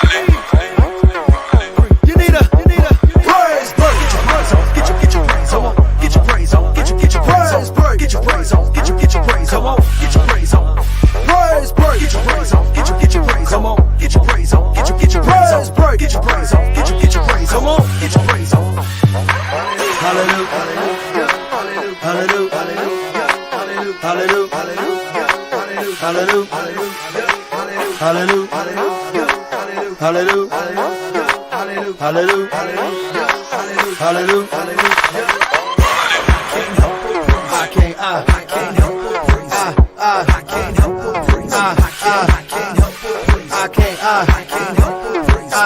You need a praise break. Get your praise on. Get your praise on. Get your praise break. Get your praise on. Get your praise on. Get your praise on. Praise break. Get your praise on. Get your praise on. Get your praise on. Get your praise break. Get your praise on. Get your praise on. Get your praise on. Hallelujah. Hallelujah. Hallelujah. Hallelujah. Hallelujah. Hallelujah. Hallelujah. Hallelujah. Hallelujah. I can't help but praise. I can't help but praise. I can't help but praise. I can't help but praise. I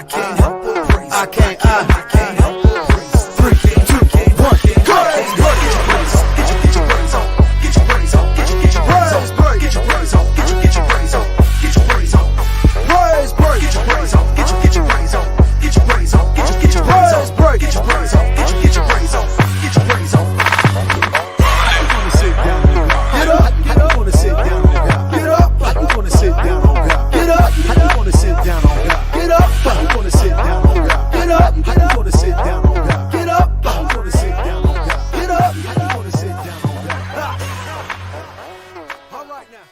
can't help but praise. I can't help but praise. 3, 2, 1, go! Get your praise on. Get your praise on. Get your praise on. Get your praise on. Get your praise on. Get your praise on. Get your praise on. Praise break. Get your praise on. Get your praise on. Get your praise on. Get your praise on. Break. Get your praise on. Get your praise on. Get your praise on. You wanna sit down on God? Get up. You wanna sit down on God? Get up. You wanna sit down on God? Get up. You wanna sit down on God? Get up. You wanna sit down on God? Get up. You wanna sit down on God? Get up. You wanna sit down on God? Get up. You wanna sit down on God? All right now.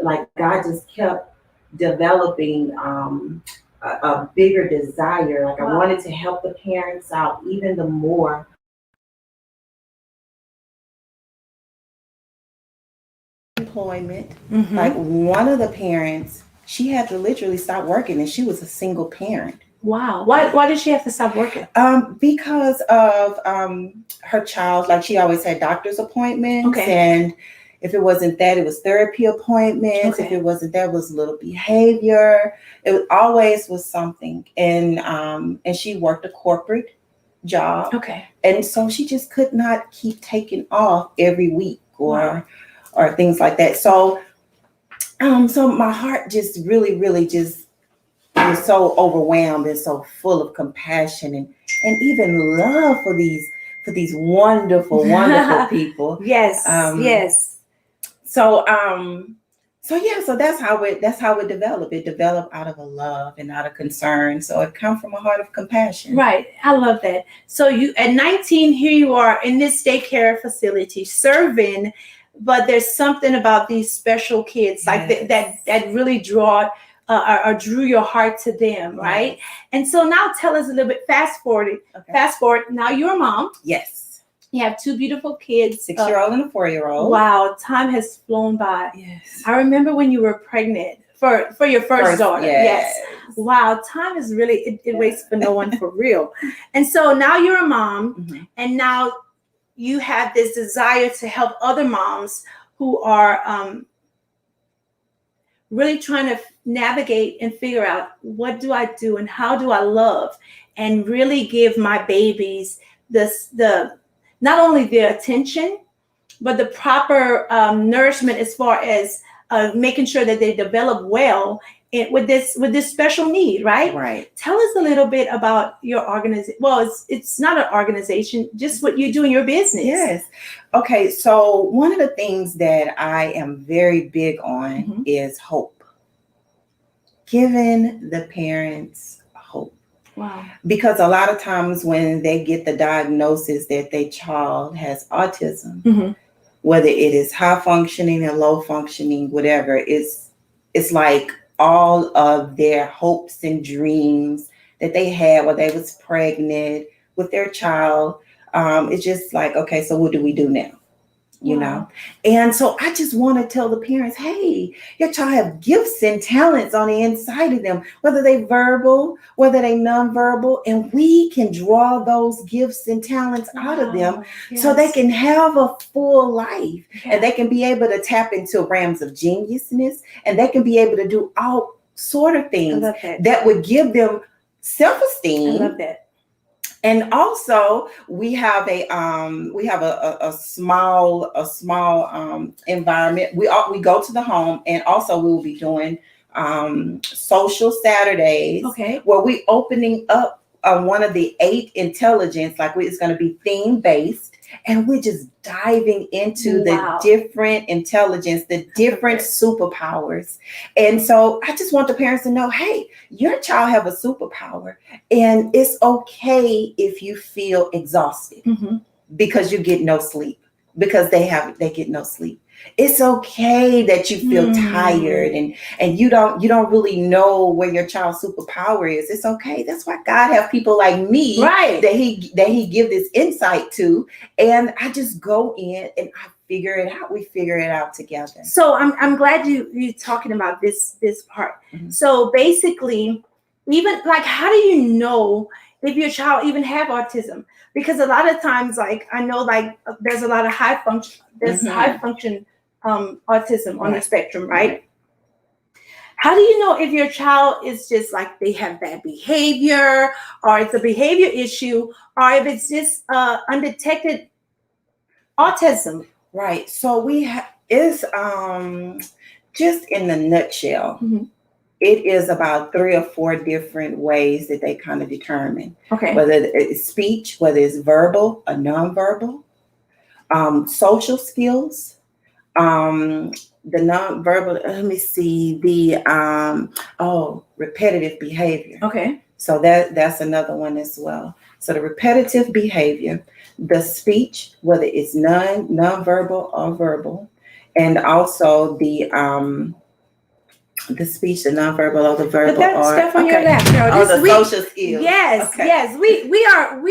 Like God just kept developing a bigger desire. Like I wanted to help the parents out even the more. Employment. Like one of the parents, she had to literally stop working and she was a single parent. Wow. Why did she have to stop working? Because of her child, like she always had doctor's appointments, and if it wasn't that, it was therapy appointments. If it wasn't that, it was little behavior. It always was something. And she worked a corporate job. And so she just could not keep taking off every week or things like that. So so my heart just really just was so overwhelmed and so full of compassion and even love for these wonderful people. Yes. So so that's how it developed. It developed out of a love and out of concern. So it comes from a heart of compassion. Right. I love that. So you at 19, here you are in this daycare facility serving, but there's something about these special kids like that really drew your heart to them, right? And so now tell us a little bit, fast forward. Now you're a mom. Yes. You have two beautiful kids. 6-year-old and a 4-year-old. Wow, time has flown by. Yes. I remember when you were pregnant for your first daughter. Yes. Wow, time is really, it waits for no one for real. And so now you're a mom, and now you have this desire to help other moms who are really trying to navigate and figure out, what do I do and how do I love and really give my babies the not only their attention, but the proper nourishment as far as making sure that they develop well with this special need, right? Right. Tell us a little bit about your organization. Well, it's not an organization, just what you do in your business. Yes. Okay. So one of the things that I am very big on is hope. Giving the parents hope. Wow. Because a lot of times when they get the diagnosis that their child has autism, whether it is high functioning or low functioning, whatever, it's like all of their hopes and dreams that they had when they was pregnant with their child. It's just like, okay, so what do we do now? You know? And so I just want to tell the parents, hey, your child have gifts and talents on the inside of them, whether they verbal, whether they nonverbal, and we can draw those gifts and talents out of them so they can have a full life and they can be able to tap into realms of geniusness, and they can be able to do all sort of things that would give them self-esteem. I love that. And also we have a small environment. We go to the home, and also we will be doing social Saturdays, where we opening up one of the 8 intelligence, it's going to be theme based, and we're just diving into the different intelligence, the different superpowers. And so I just want the parents to know, hey, your child have a superpower, and it's okay if you feel exhausted because you get no sleep, because they get no sleep. It's okay that you feel tired and you don't really know where your child's superpower is. It's okay. That's why God have people like me that he give this insight to, and I just go in and I figure it out. We figure it out together. So I'm glad you're talking about this part. So basically, even like, how do you know if your child even have autism? Because a lot of times, like, I know, like, there's a lot of high function autism on the spectrum, right? How do you know if your child is just like they have bad behavior, or it's a behavior issue, or if it's just undetected autism? Right. So it's just in the nutshell. It is about 3 or 4 different ways that they kind of determine. Whether it's speech, whether it's verbal or nonverbal, social skills, the nonverbal, let me see, the repetitive behavior. So that's another one as well. So the repetitive behavior, the speech, whether it's nonverbal or verbal, and also the speech, the nonverbal or the verbal. But that's stuff on your lap, girl. The social skills. Yes. We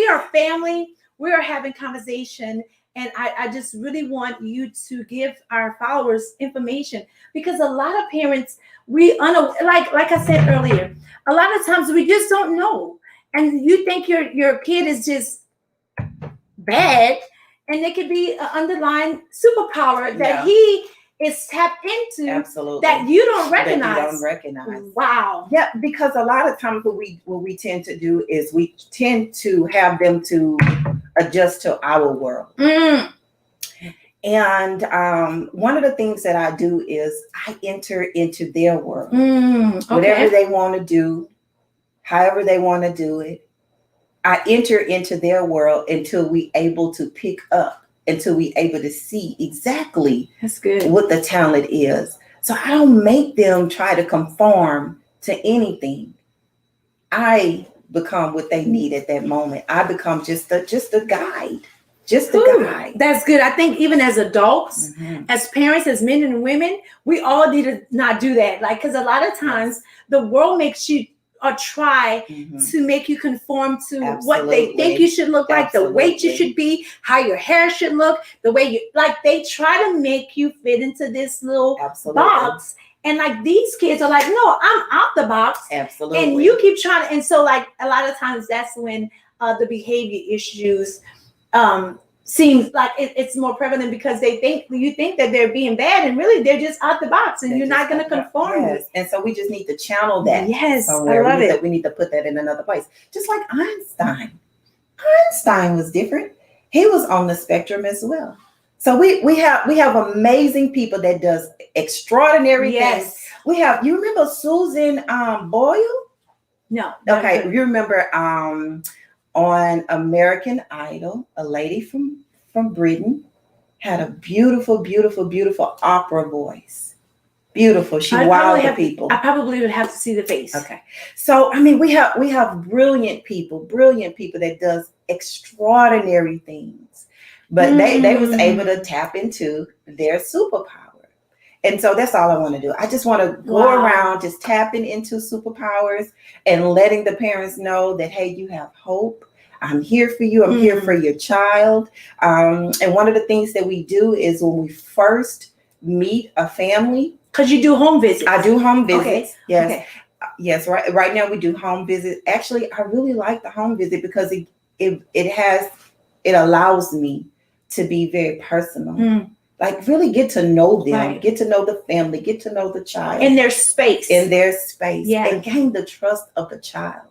are family. We are having conversation. And I just really want you to give our followers information, because a lot of parents, like I said earlier, a lot of times we just don't know. And you think your kid is just bad, and it could be an underlying superpower that he is tapped into. Absolutely. That you don't recognize. That you don't recognize. Wow. Yeah, because a lot of times what we tend to do is we tend to have them to adjust to our world. And one of the things that I do is I enter into their world. Whatever they want to do, however they want to do it, I enter into their world until we able to pick up, until we able to see exactly what the talent is. So I don't make them try to conform to anything. I become what they need at that moment. I become just a guide. Just a guide. That's good. I think even as adults, as parents, as men and women, we all need to not do that. Like, because a lot of times the world makes you or try to make you conform to what they think you should look like, the weight you should be, how your hair should look, the way you like. They try to make you fit into this little box. And like these kids are like, no, I'm out the box. Absolutely. And you keep trying to, and so like a lot of times that's when the behavior issues seems like it's more prevalent, because you think that they're being bad, and really they're just out the box, and you're not going to conform. Yes. And so we just need to channel that. Yes, somewhere. I love it. We need to put that in another place. Just like Einstein. Einstein was different. He was on the spectrum as well. So we have amazing people that does extraordinary things. We have, you remember Susan Boyle? No. Okay, you remember on American Idol, a lady from Britain had a beautiful, beautiful, beautiful opera voice. Beautiful. She wowed the people. I probably would have to see the face. Okay. So I mean, we have brilliant people that does extraordinary things. But they was able to tap into their superpower. And so that's all I want to do. I just want to go around just tapping into superpowers and letting the parents know that, hey, you have hope. I'm here for you. I'm here for your child. And one of the things that we do is when we first meet a family. Because you do home visits. I do home visits. Okay. Yes. Okay. Yes. Right now we do home visits. Actually, I really like the home visit because it allows me to be very personal. Like really get to know them, get to know the family, get to know the child. In their space. And gain the trust of the child.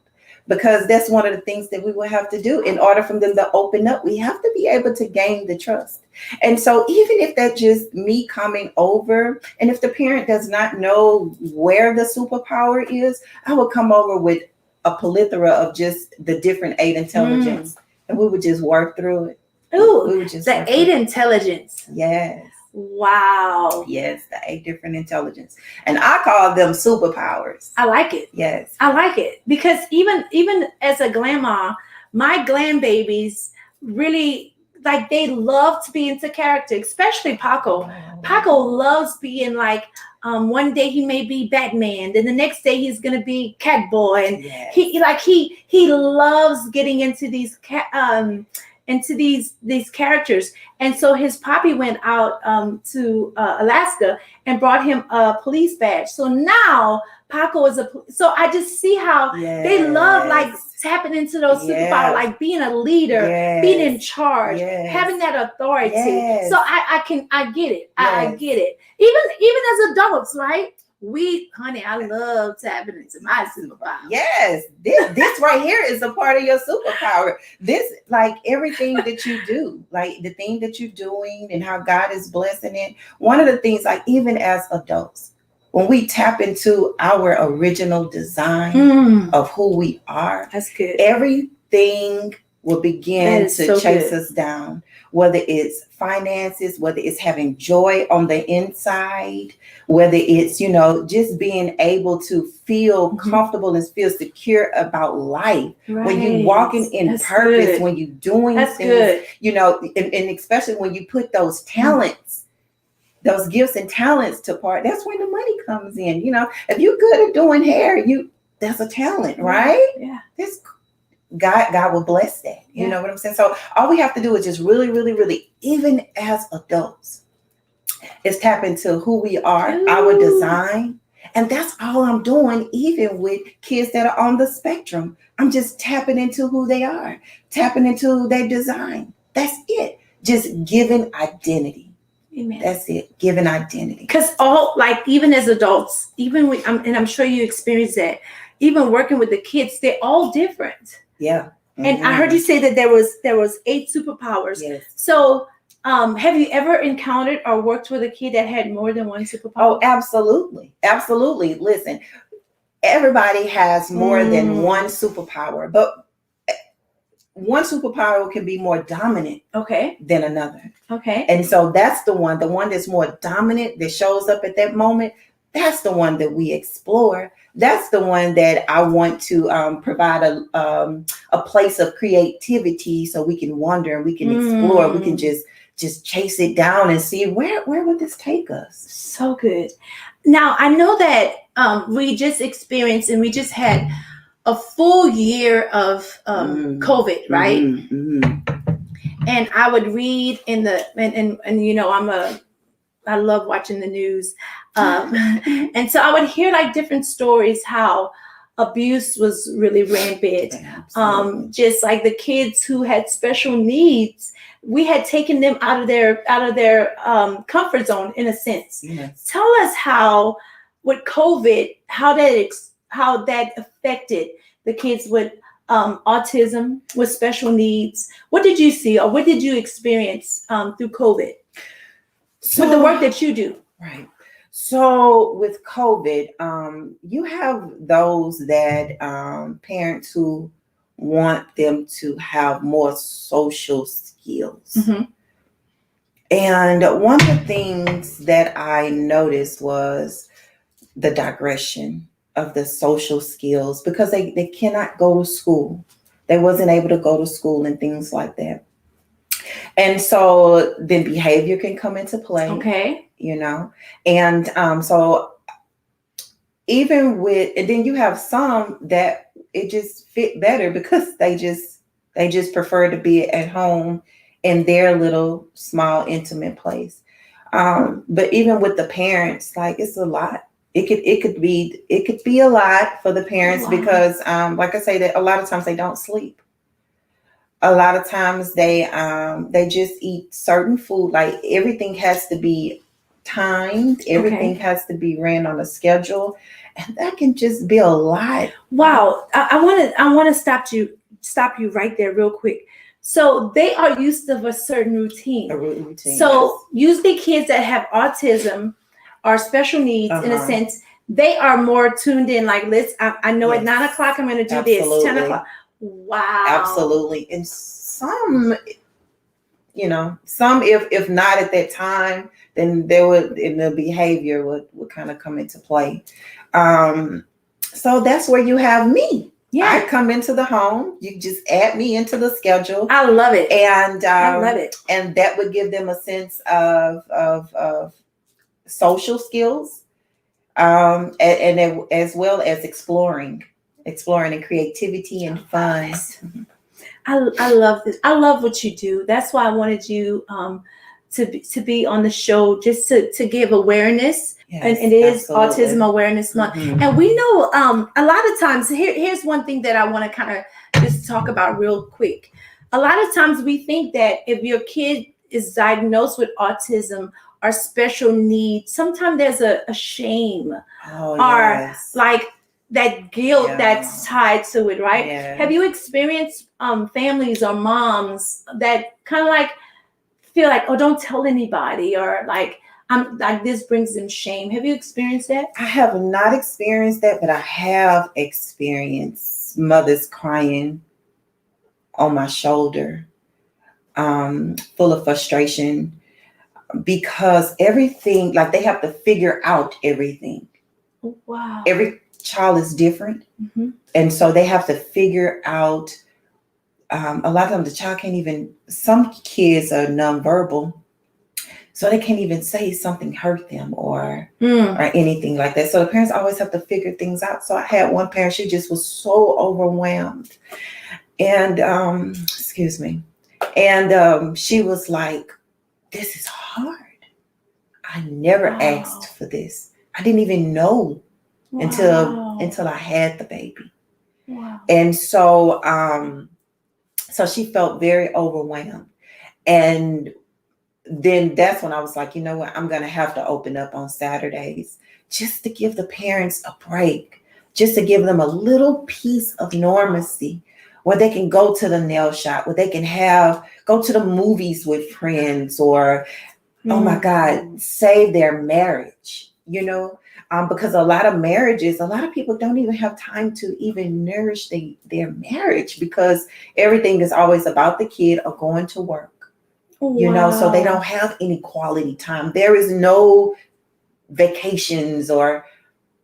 Because that's one of the things that we will have to do in order for them to open up. We have to be able to gain the trust. And so even if that's just me coming over, and if the parent does not know where the superpower is, I will come over with a plethora of just the different 8 intelligence. And we would just work through it. Ooh, the 8 intelligence. Yes. Wow. Yes, the 8 different intelligence. And I call them superpowers. I like it. Yes. I like it. Because even as a grandma, my grandbabies really, like, they love to be into character, especially Paco. Paco loves being like, one day he may be Batman, then the next day he's gonna be Catboy, and he loves getting into these these characters. And so his poppy went out to Alaska and brought him a police badge. So now Paco is so I just see how they love like tapping into those superpowers, like being a leader, being in charge, having that authority. So I get it. I get it. Even as adults, right? I love tapping into my superpower. Yes, this right here is a part of your superpower. This, like everything that you do, like the thing that you're doing and how God is blessing it. One of the things, like even as adults, when we tap into our original design of who we are, that's good. Everything will begin to chase us down. Whether it's finances, whether it's having joy on the inside, whether it's, just being able to feel comfortable and feel secure about life. When you're walking in purpose, when you're doing things, and especially when you put those talents, those gifts and talents to part, that's when the money comes in. If you're good at doing hair, that's a talent, right? Yeah. That's God will bless that. You know what I'm saying? So all we have to do is just really, really, really, even as adults, is tap into who we are, our design. And that's all I'm doing, even with kids that are on the spectrum. I'm just tapping into who they are, tapping into their design. That's it. Just giving identity. Amen. That's it. Giving identity. Because even as adults, and I'm sure you experience that, even working with the kids, they're all different. Yeah. And I heard you say that there was 8 superpowers. Yes. So have you ever encountered or worked with a kid that had more than one superpower? Oh, absolutely. Absolutely. Listen, everybody has more than one superpower, but one superpower can be more dominant than another. Okay. And so that's the one that's more dominant, that shows up at that moment. That's the one that we explore. That's the one that I want to provide a place of creativity, so we can wonder and we can explore. We can just chase it down and see where would this take us. So good. Now I know that we just experienced and we just had a full year of COVID, right? And I would read in the and you know I love watching the news, and so I would hear like different stories how abuse was really rampant. Just like the kids who had special needs, we had taken them out of their comfort zone in a sense. Yes. Tell us how with COVID, how that affected the kids with autism, with special needs. What did you see, or what did you experience through COVID with the work that you do? Right. So with COVID, you have those that parents who want them to have more social skills. And one of the things that I noticed was the digression of the social skills, because they cannot go to school. They wasn't able to go to school and things like that. And so then behavior can come into play. Okay. You know, and so even with, and then you have some that it just fit better because they just prefer to be at home in their little small intimate place. But even with the parents, like it's a lot. It could be a lot for the parents because like I say, that a lot of times they don't sleep. A lot of times they just eat certain food, like everything has to be timed, everything has to be ran on a schedule, and that can just be a lot. Wow. I want to stop you right there real quick. So they are used to a certain routine. So usually kids that have autism or special needs, in a sense, they are more tuned in. Like, I know at 9 o'clock I'm going to do this. 10 o'clock. Wow. Absolutely. And some, some if not at that time, then the behavior would kind of come into play. So that's where you have me. Yeah. I come into the home. You just add me into the schedule. I love it. And I love it. And that would give them a sense of social skills, and as well as exploring and creativity and fun. I love this. I love what you do. That's why I wanted you to be on the show, just to give awareness. Yes, and it is Autism Awareness Month. And we know a lot of times, here's one thing that I want to kind of just talk about real quick. A lot of times we think that if your kid is diagnosed with autism or special needs, sometimes there's a shame or like that guilt that's tied to it, right? Yeah. Have you experienced families or moms that kind of like feel like, oh, don't tell anybody, or like, this brings them shame? Have you experienced that? I have not experienced that, but I have experienced mothers crying on my shoulder, full of frustration, because everything, like they have to figure out everything. Wow. Every child is different. And so they have to figure out, a lot of them, the child can't even, some kids are nonverbal, so they can't even say something hurt them or anything like that. So the parents always have to figure things out. So I had one parent, she just was so overwhelmed. And, excuse me. And she was like, this is hard. I never asked for this. I didn't even know until I had the baby. Wow. And so, so she felt very overwhelmed. And then that's when I was like, you know what, I'm going to have to open up on Saturdays just to give the parents a break, just to give them a little piece of normalcy where they can go to the nail shop, where they can go to the movies with friends, or, oh my God, save their marriage, because a lot of marriages, a lot of people don't even have time to even nourish their marriage, because everything is always about the kid or going to work. So they don't have any quality time. There is no vacations or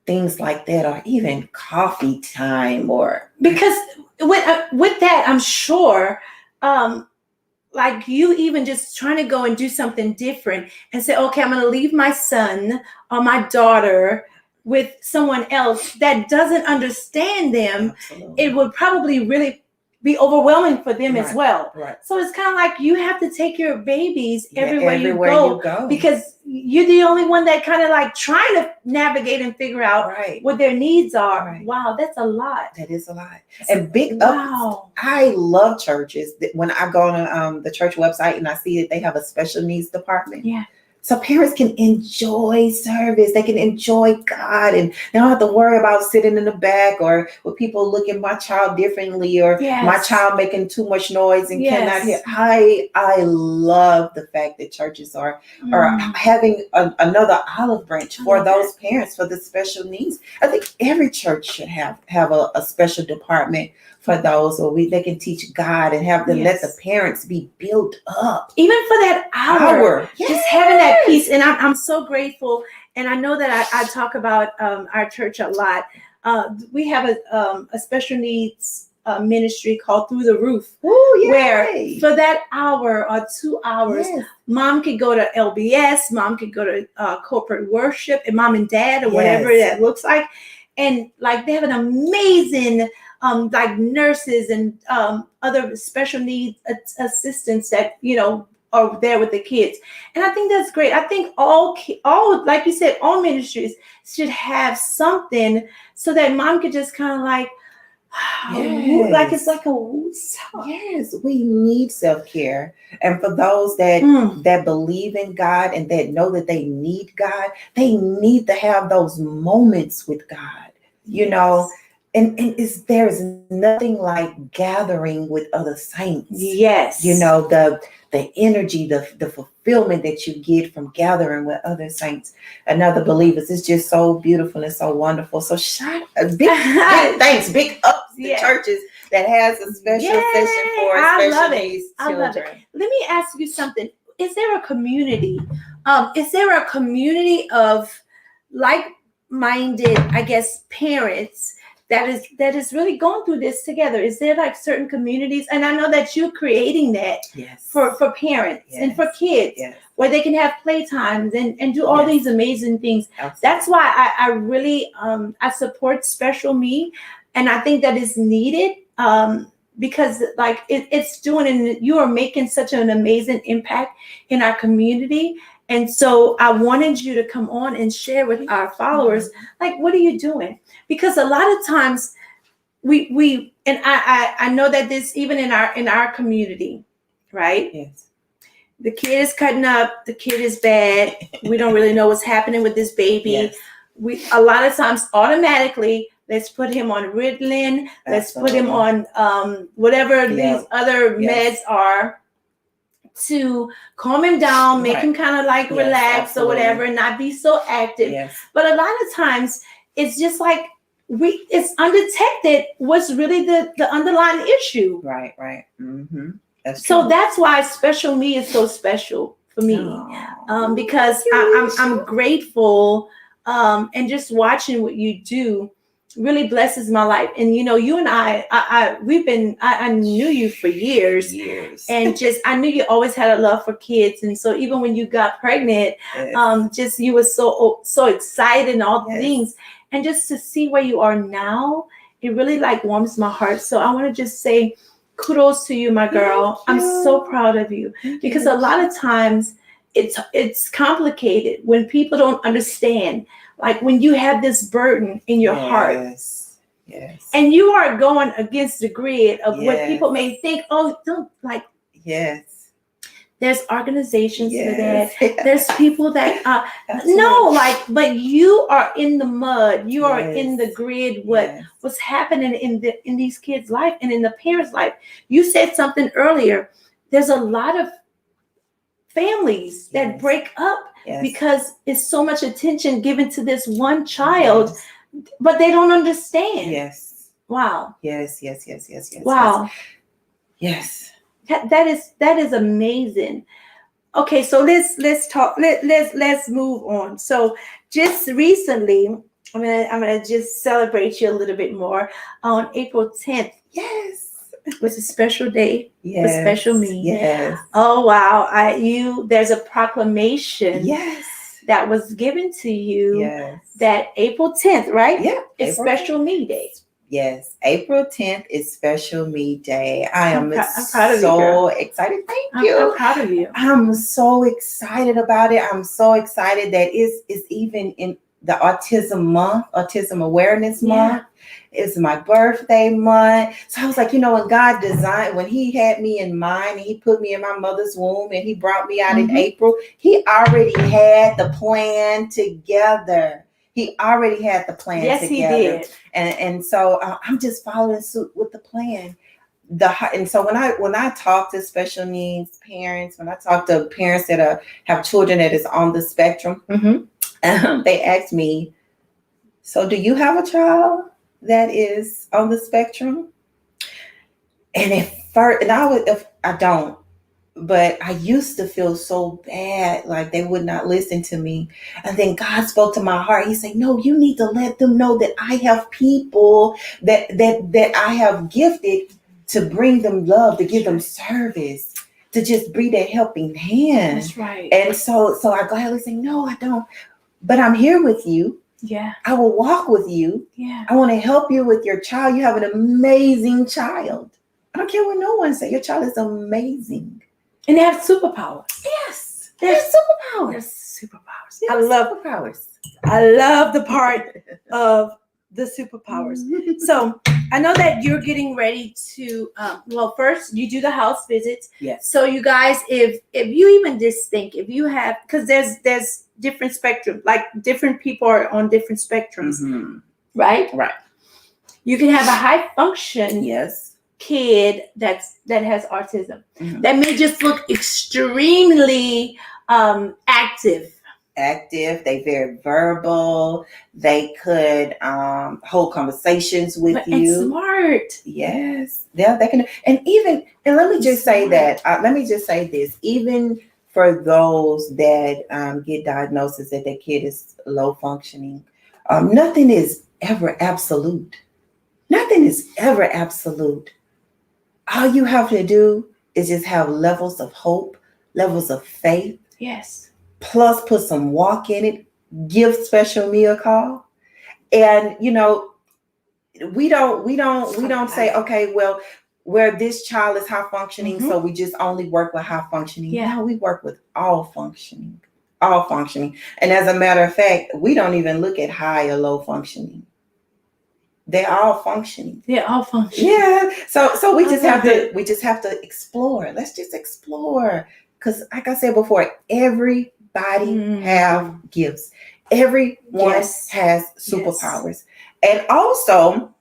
things like that, or even coffee time, or because with that, I'm sure, like you even just trying to go and do something different and say, okay, I'm going to leave my son or my daughter with someone else that doesn't understand them, Absolutely. it would probably really be overwhelming for them as Right. well. Right. So it's kind of like you have to take your babies Yeah, everywhere you go, because you're the only one that kind of like trying to navigate and figure out Right. what their needs are. Right. Wow, that's a lot. That is a lot. And big Wow. I love churches. When I go on the church website and I see that they have a special needs department. Yeah. So parents can enjoy service. They can enjoy God, and they don't have to worry about sitting in the back or with people looking at my child differently, or Yes. my child making too much noise and Yes. cannot hear. I love the fact that churches are having another olive branch for those parents for the special needs. I think every church should have a special department for those, or they can teach God and have them let the parents be built up. Even for that hour. Yes. Just having that peace. And I'm so grateful. And I know that I talk about our church a lot. We have a special needs ministry called Through the Roof. Ooh, where for that hour or 2 hours, mom could go to LBS, mom could go to corporate worship, and mom and dad, or whatever that looks like. And like they have an amazing like nurses and other special needs assistants that, you know, are there with the kids. And I think that's great. I think all like you said, all ministries should have something so that mom could just kind of like, like it's like a yes, we need self-care. And for those that believe in God and that know that they need God, they need to have those moments with God, you know. And there's nothing like gathering with other saints. Yes. You know, the energy, the fulfillment that you get from gathering with other saints and other believers is just so beautiful and so wonderful. So big thanks, big ups to churches that has a special session for special needs children. I love it. Let me ask you something. Is there a community? Is there a community of like-minded, I guess, parents that is really going through this together? Is there like certain communities? And I know that you're creating that for parents and for kids where they can have playtimes and do all these amazing things. Absolutely. That's why I really I support Special Me, and I think that is needed because like it's doing, and you are making such an amazing impact in our community. And so I wanted you to come on and share with our followers, like, what are you doing? Because a lot of times we and I know that this even in our community, right? Yes. The kid is cutting up, the kid is bad. We don't really know what's happening with this baby. Yes. We a lot of times automatically let's put him on Ritalin, let's put him on whatever these other meds are, to calm him down, make him kind of like relax or whatever, and not be so active. Yes. But a lot of times it's just like it's undetected what's really the underlying issue. Right. Mm-hmm. That's so true. That's why Special Me is so special for me. Because I'm grateful, and just watching what you do really blesses my life. And you know, you and I knew you for years, and just I knew you always had a love for kids. And so even when you got pregnant, just you were so excited and all the things, and just to see where you are now, it really like warms my heart. So I want to just say kudos to you, my girl. I'm so proud of you, because a lot of times it's complicated when people don't understand. Like when you have this burden in your heart, and you are going against the grid of what people may think. Oh, don't like. There's organizations for that. There's people that but you are in the mud. You are in the grid. What's happening in these kids' life and in the parents' life? You said something earlier. There's a lot of families that break up because it's so much attention given to this one child, but they don't understand. Wow. Yes. Wow. Yes. That is amazing. Okay, so let's talk. Let's move on. So just recently, I'm gonna just celebrate you a little bit more. On April 10th, was a special day for Special Me. Oh wow! There's a proclamation that was given to you. Yes. That April 10th, right? Yeah. It's April Special Me Day. Yes, April 10th is Special Me Day. I am I'm proud of you, so girl. excited. Thank I'm you. proud of you. I'm so excited about it. I'm so excited that it's even in the Autism Month, Autism Awareness Month. It's my birthday month. So I was like, when God designed, when he had me in mind and he put me in my mother's womb and he brought me out in April, he already had the plan together. He already had the plan Yes, together. he did. And so I'm just following suit with the plan. And so when I talk to special needs parents, when I talk to parents that have children that is on the spectrum, they ask me, so do you have a child that is on the spectrum? And if I don't, but I used to feel so bad, like they would not listen to me. And then God spoke to my heart. He said, no, you need to let them know that I have people that I have gifted to bring them love, to give them service, to just be that helping hand. That's right. And so I gladly say, no, I don't. But I'm here with you. Yeah. I will walk with you. Yeah. I want to help you with your child. You have an amazing child. I don't care what no one says. Your child is amazing. And they have superpowers. Yes. They have superpowers. Superpowers. I love superpowers. I love the part of the superpowers. So I know that you're getting ready to, first you do the house visits. Yes. So you guys, if you even just think, if you have, because there's different spectrum, like different people are on different spectrums, right? Right. You can have a high function kid that has autism that may just look extremely active. They very verbal. They could hold conversations with you. And smart. Yes. Yeah, they can. And let me just say that. Let me just say this. Even for those that get diagnosis that their kid is low functioning, nothing is ever absolute. Nothing is ever absolute. All you have to do is just have levels of hope, levels of faith. Yes. Plus put some walk in it, give Special Me a call. And we don't say, okay, well, where this child is high functioning, so we just only work with high functioning. Yeah. No, we work with all functioning. And as a matter of fact, we don't even look at high or low functioning. They're all functioning. Yeah. So we just have to explore. Let's just explore. Because like I said before, everybody have gifts. Everyone has superpowers. And also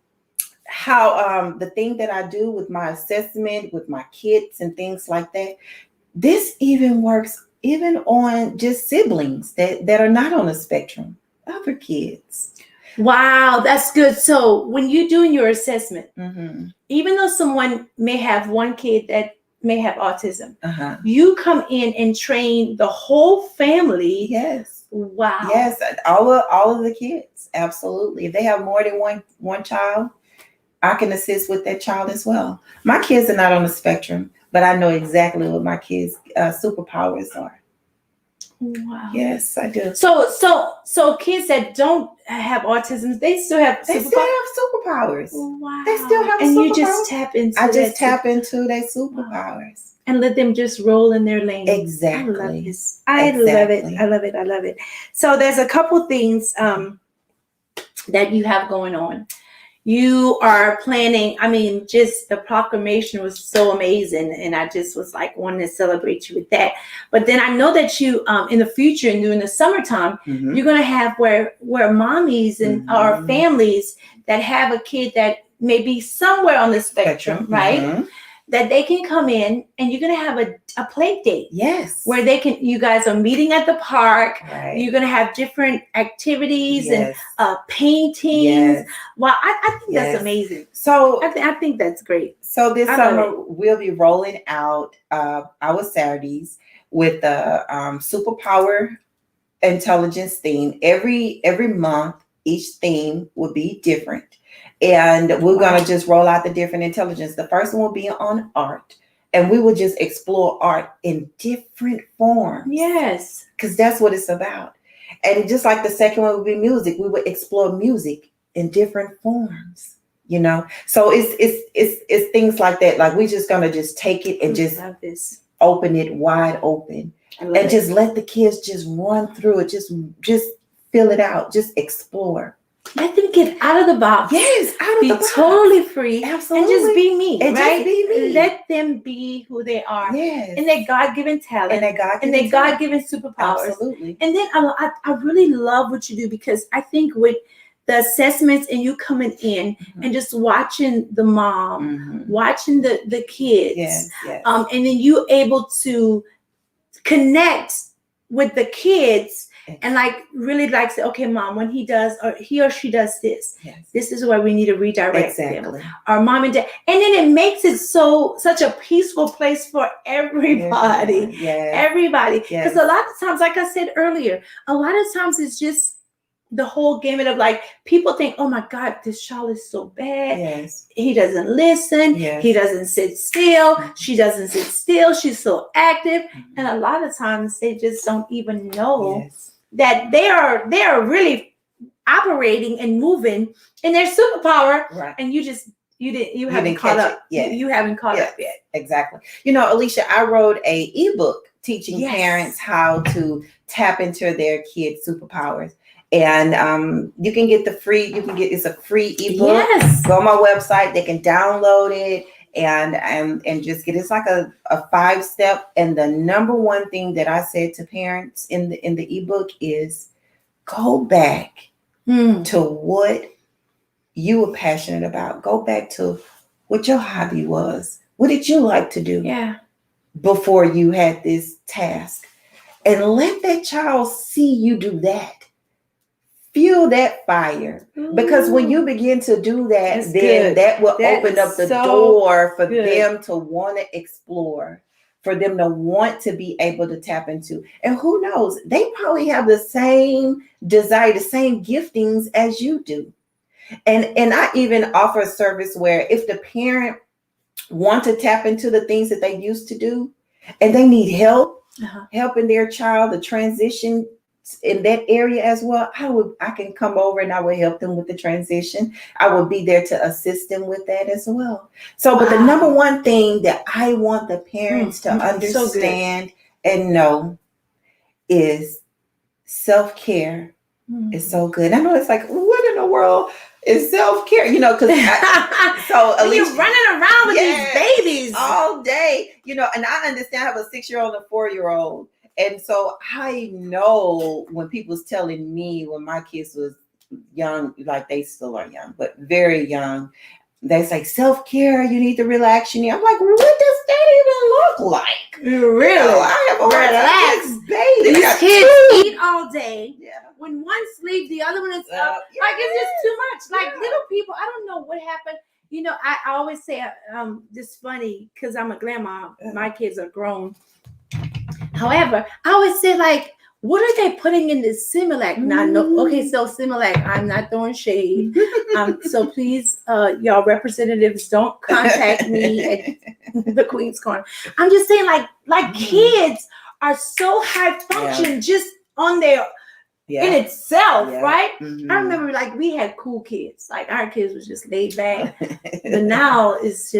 how the thing that I do with my assessment, with my kids and things like that, this even works even on just siblings that are not on the spectrum, other kids. Wow, that's good. So when you're doing your assessment, even though someone may have one kid that may have autism, you come in and train the whole family. Yes. Wow. Yes, all of the kids. Absolutely. If they have more than one child, I can assist with that child as well. My kids are not on the spectrum, but I know exactly what my kids' superpowers are. Wow. Yes, I do. So kids that don't have autism, they still have superpowers. Wow. They still have and superpowers. You just tap into I just tap into their superpowers. And let them just roll in their lane. Exactly. I love this. I love it. So there's a couple things that you have going on. You are planning, just the proclamation was so amazing. And I just was like wanting to celebrate you with that. But then I know that you, in the future and during the summertime, you're going to have where mommies and our families that have a kid that may be somewhere on the spectrum, right? That they can come in and you're going to have a play date. Yes. Where you guys are meeting at the park. Right. You're going to have different activities and paintings. Yes. Wow, I think that's amazing. So I think that's great. So this summer we'll be rolling out our Saturdays with the superpower intelligence theme. Every month, each theme will be different. And we're going to just roll out the different intelligence. The first one will be on art. And we will just explore art in different forms. Yes. Because that's what it's about. And just like the second one would be music, we would explore music in different forms, you know. So it's things like that. Like we're just gonna just take it and just love this. Open it wide open and just let the kids just run through it. Just fill it out. Just explore. Let them get out of the box. Yes, out of the box. Be totally free. Absolutely. And just be me. And right? just be me. Let them be who they are. Yes. And their God-given talent. And their God-given superpowers. Absolutely. And then I really love what you do, because I think with the assessments and you coming in and just watching the mom, watching the kids, yes. And then you able to connect with the kids and like really like say, okay, mom, when he does or he or she does this, this is where we need to redirect them. Our mom and dad, and then it makes it such a peaceful place for everybody. Everybody, because a lot of times, like I said earlier, a lot of times it's just the whole gamut of like people think, oh my God, this child is so bad. He doesn't listen. He doesn't sit still. She doesn't sit still. She's so active. And a lot of times they just don't even know that they are really operating and moving in their superpower. And you haven't caught up. You haven't caught up yet. Exactly. You know, Alisha, I wrote a ebook teaching parents how to tap into their kids' superpowers. And you can get it's a free ebook. Go on my website, they can download it and just get it's like a 5-step. And the number one thing that I said to parents in the ebook is go back to what you were passionate about. Go back to what your hobby was. What did you like to do before you had this task? And let that child see you do that. Feel that fire, because when you begin to do that, that will open up the door for them to want to explore, for them to want to be able to tap into. And who knows, they probably have the same desire, the same giftings as you do. And I even offer a service where if the parent want to tap into the things that they used to do and they need help, helping their child, the transition in that area as well, I can come over and I will help them with the transition. I will be there to assist them with that as well. So, but the number one thing that I want the parents to understand and know is self-care is so good. I know it's like, what in the world is self-care? You know, because so you're running around with these babies all day, you know, and I understand I have a 6-year-old and a 4-year-old. And so I know when people's telling me when my kids was young, like they still are young, but very young, they say self-care, you need to relax. I'm like, what does that even look like? Really? You know, I have a relaxed baby. These kids eat all day. When one sleeps, the other one is up. Like it's just too much. Like little people, I don't know what happened. You know, I always say, this funny because I'm a grandma. My kids are grown. However, I always say, like, what are they putting in this Similac? Okay, so Similac, I'm not throwing shade. So please, y'all representatives, don't contact me at the Queen's Corner. I'm just saying, like kids are so high function just on their in itself, right? I remember, like, we had cool kids. Like, our kids was just laid back. But now it's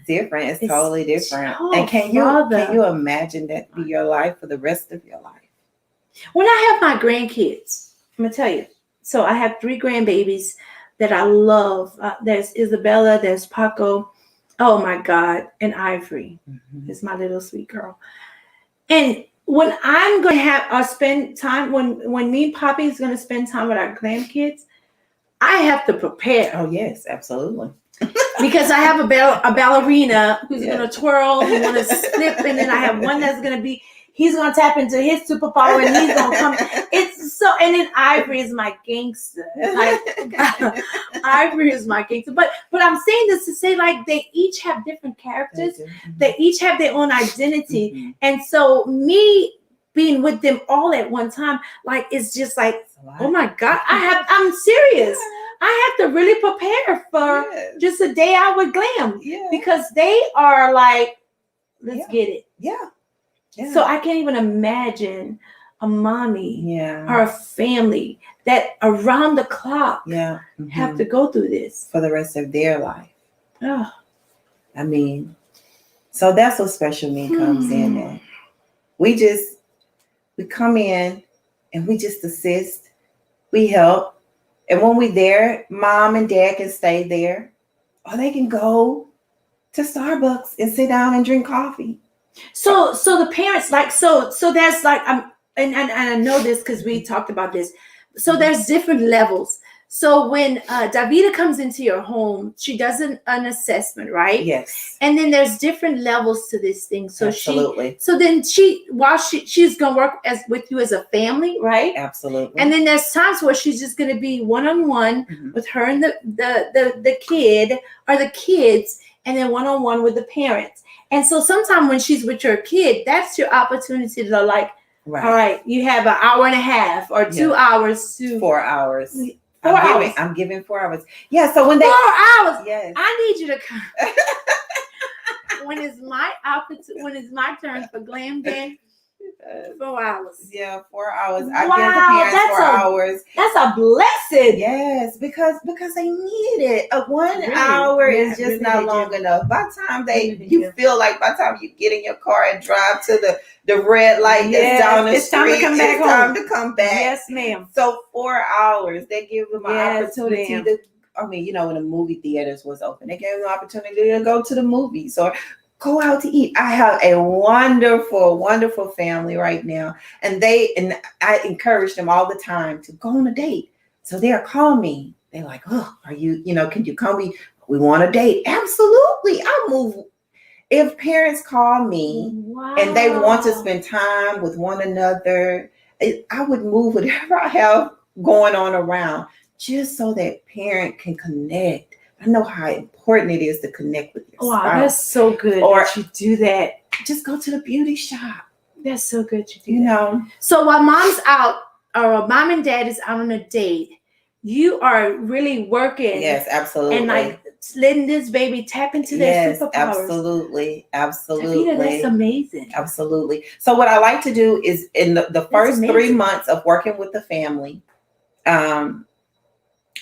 different. It's totally different. And can you imagine that be your life for the rest of your life? When I have my grandkids, I'm gonna tell you. So I have 3 grandbabies that I love. There's Isabella, there's Paco. Oh my God, and Ivory is my little sweet girl. And when I'm going to spend time, when me and Poppy is going to spend time with our grandkids, I have to prepare. Oh, yes, absolutely. Because I have a ballerina who's going to twirl, who's going to slip, and then I have one that's going to be, he's going to tap into his superpower, and he's going to come. It's so, and then Ivory is my gangster. Like, Ivory is my gangster. But I'm saying this to say, like, they each have different characters. They each have their own identity. And so me being with them all at one time, like, it's just like, oh my God, I'm serious. I have to really prepare for just a day out with Glam because they are like, let's get it. So I can't even imagine a mommy Yeah. or a family that around the clock Yeah. have to go through this for the rest of their life. Oh. I mean, so that's what special me comes in at. We come in and we just assist, we help. And when we're there, mom and dad can stay there, or they can go to Starbucks and sit down and drink coffee. So the parents so there's and I know this because we talked about this. So there's different levels. So when Davita comes into your home, she does an assessment, right? Yes. And then there's different levels to this thing. So absolutely. While she's gonna work with you as a family, right? Absolutely. And then there's times where she's just gonna be one-on-one with her and the kid or the kids, and then one-on-one with the parents. And so sometimes when she's with your kid, that's your opportunity to all right, you have an hour and a half or 2 hours to 4 hours. 4 hours. I'm giving 4 hours. Yeah. So when 4 hours. Yes. I need you to come. When it's my turn for glam day, 4 hours. Yeah, 4 hours. I Wow, give the parents 4 hours. That's a blessing. Yes, because they need it. A 1 Really? hour Yeah, is just really not they long do. enough. By the time Really you do. feel like by the time you get in your car and drive to the red light Yes, that's down the it's time to street, come back it's home. time to come back. Yes, ma'am. So 4 hours, they give them an Yes, opportunity ma'am. to. I mean, when the movie theaters was open, they gave them an opportunity to go to the movies or go out to eat. I have a wonderful, wonderful family right now, and I encourage them all the time to go on a date. So they'll call me. They're like, "Oh, are you? Can you call me? We want a date." Absolutely, I'll move. If parents call me and they want to spend time with one another, I would move whatever I have going on around just so that parent can connect. I know how important it is to connect with your spouse. That's so good that you do that. Just go to the beauty shop. That's so good you do that. that. So while mom's out, or mom and dad is out on a date, you are really working. Yes, absolutely. And letting this baby tap into their superpowers. Absolutely. Davita, that's amazing. Absolutely. So what I like to do is in the first 3 months of working with the family,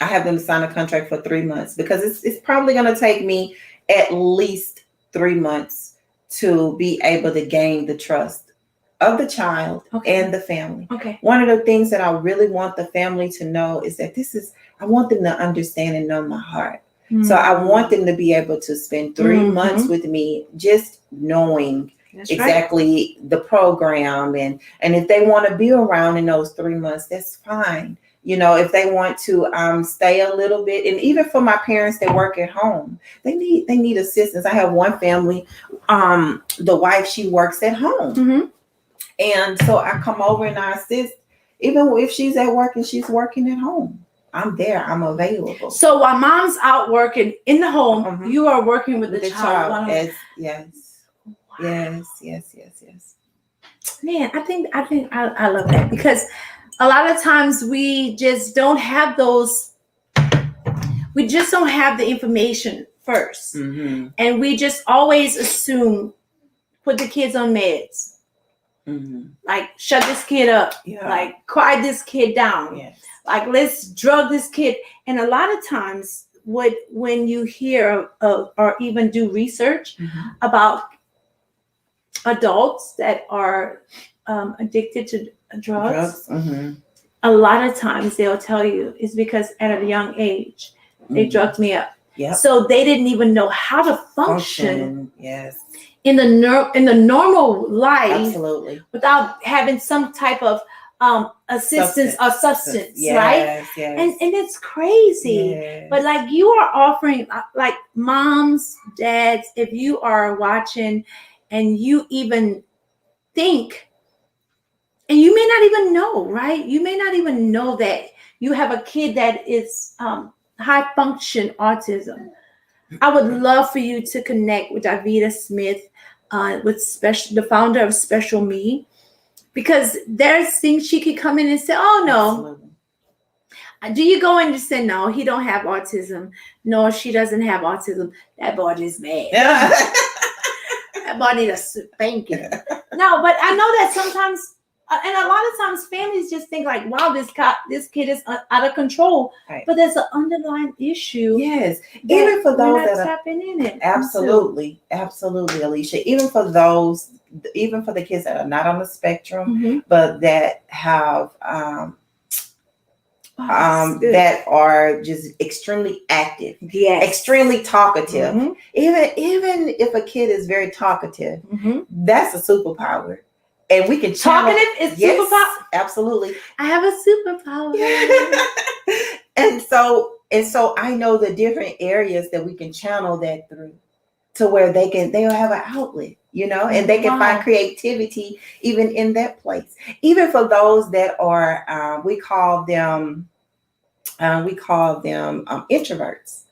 I have them sign a contract for 3 months because it's probably going to take me at least 3 months to be able to gain the trust of the child and the family. Okay. One of the things that I really want the family to know is that I want them to understand and know my heart. Mm-hmm. So I want them to be able to spend 3 months with me, just knowing exactly the program. And if they want to be around in those 3 months, that's fine. If they want to stay a little bit, and even for my parents that work at home, they need assistance. I have one family, the wife, she works at home. Mm-hmm. And so I come over and I assist, even if she's at work and she's working at home. I'm there. I'm available. So while mom's out working in the home, you are working with the child. Yes. Wow. Yes. Man, I think I love that because a lot of times we just don't have we just don't have the information first. Mm-hmm. And we just always assume, put the kids on meds. Mm-hmm. Like shut this kid up, like quiet this kid down, like let's drug this kid. And a lot of times when you hear or even do research about adults that are addicted to drugs, a lot of times they'll tell you it's because at a young age they drugged me up. Yep. So they didn't even know how to function. Yes. In the normal life, absolutely, without having some type of assistance or substance, right? Yes. And it's crazy. Yes. But like you are offering, like moms, dads, if you are watching and you even think, and you may not even know, right? You may not even know that you have a kid that is high function autism. I would love for you to connect with DAVITA SMITH, the founder of Special Me, because there's things she could come in and say, "Oh no." Absolutely. Do you go in and say, "No, he don't have autism. No, she doesn't have autism. That boy is mad. That boy need a spanking." No, but I know that sometimes and a lot of times families just think like, wow, this kid is out of control. Right. But there's an underlying issue. Yes. Even for those that are tapping in it. absolutely, Alisha. Even for the kids that are not on the spectrum, but that have that are just extremely active, extremely talkative. Even if a kid is very talkative, that's a superpower. And we can talkative is superpower. Absolutely. I have a superpower. and so I know the different areas that we can channel that through to where they'll have an outlet, and they can find creativity even in that place. Even for those that are we call them introverts.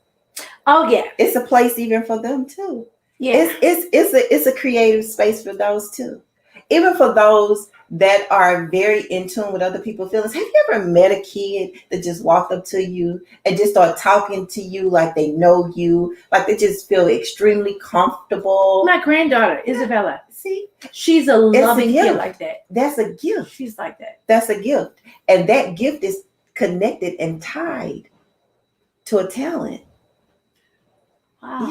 Oh yeah. It's a place even for them too. Yeah. It's a creative space for those too. Even for those that are very in tune with other people's feelings. Have you ever met a kid that just walked up to you and just start talking to you like they know you, like they just feel extremely comfortable? My granddaughter, Isabella. See? She's a loving kid like that. That's a gift. She's like that. That's a gift. And that gift is connected and tied to a talent. Wow.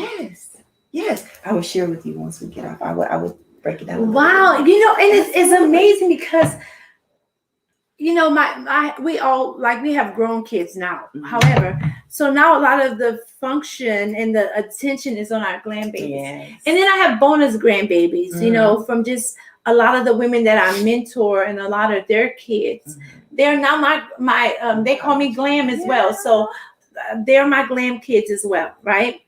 Yes. I will share with you once we get off. I would break it down. Wow. And it's amazing because we all we have grown kids now. However, so now a lot of the function and the attention is on our grandbabies. Yes. And then I have bonus grandbabies, from just a lot of the women that I mentor and a lot of their kids. They're now my they call me glam as well. So they're my glam kids as well, right?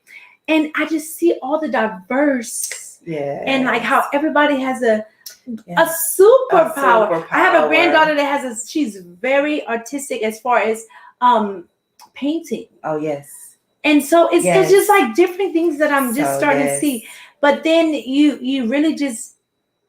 And I just see all the diverse and like how everybody has a superpower. I have a granddaughter that she's very artistic as far as painting. Oh yes. And so it's just like different things that I'm just starting to see. But then you really just,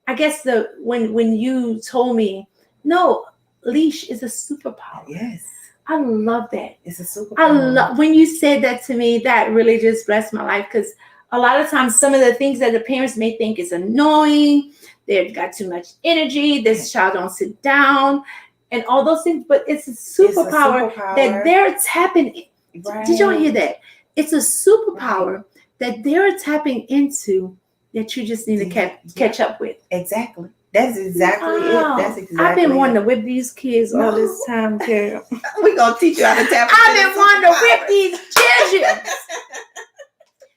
I guess when you told me, no, leash is a superpower. Yes. I love that. It's a superpower. I love when you said that to me. That really just blessed my life, because a lot of times some of the things that the parents may think is annoying, they've got too much energy, this child don't sit down, and all those things. But it's a superpower that they're tapping. Right. Did y'all hear that? It's a superpower that they're tapping into that you just need to catch up with. Exactly. That's exactly it. That's exactly. I've been wanting to whip these kids all this time, girl. We're gonna teach you how to tap. I've been wanting to whip these children.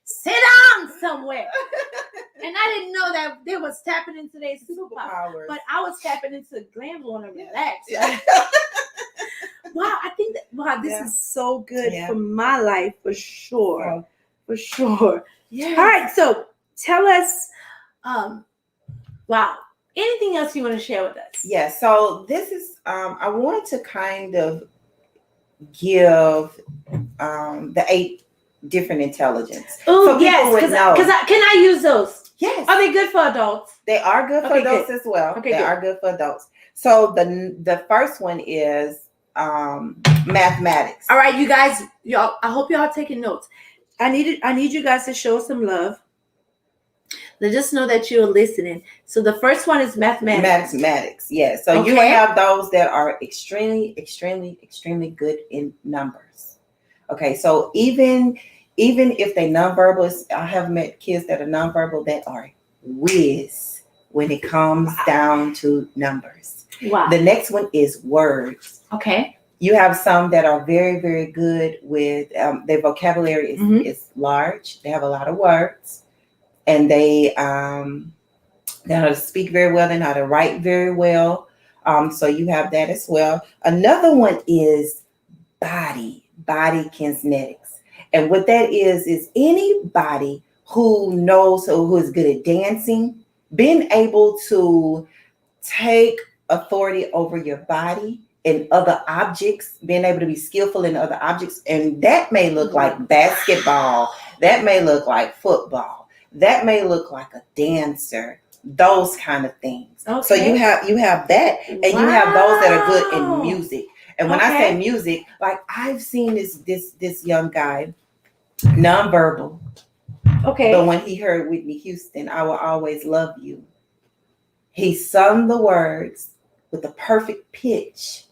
Sit down somewhere. And I didn't know that they was tapping into their superpower. But I was tapping into glam on to relax. Yeah. Wow, I think that this is so good for my life for sure. For sure. Yeah. All right, so tell us, anything else you want to share with us? Yeah, so this is I wanted to kind of give the 8 different intelligence. Oh, yes, because can I use those? Yes. Are they good for adults? They are good for adults as well. Okay, they are good for adults. So the first one is mathematics. All right, you guys, I hope y'all are taking notes. I need you guys to show some love. Let us know that you're listening. So the first one is mathematics. Mathematics, yes. So you have those that are extremely, extremely, extremely good in numbers. Okay, so even if they nonverbal, I have met kids that are nonverbal that are whiz when it comes down to numbers. Wow. The next one is words. Okay. You have some that are very, very good with their vocabulary is large. They have a lot of words, and they know how to speak very well. They know how to write very well. So you have that as well. Another one is body kinetics. And what that is anybody who knows or who is good at dancing, being able to take authority over your body and other objects, being able to be skillful in other objects. And that may look like basketball. That may look like football. That may look like a dancer. Those kind of things. Okay. So you have that, and you have those that are good in music. And when I say music, like I've seen this young guy, nonverbal. Okay. But when he heard Whitney Houston, I Will Always Love You, he sung the words with the perfect pitch.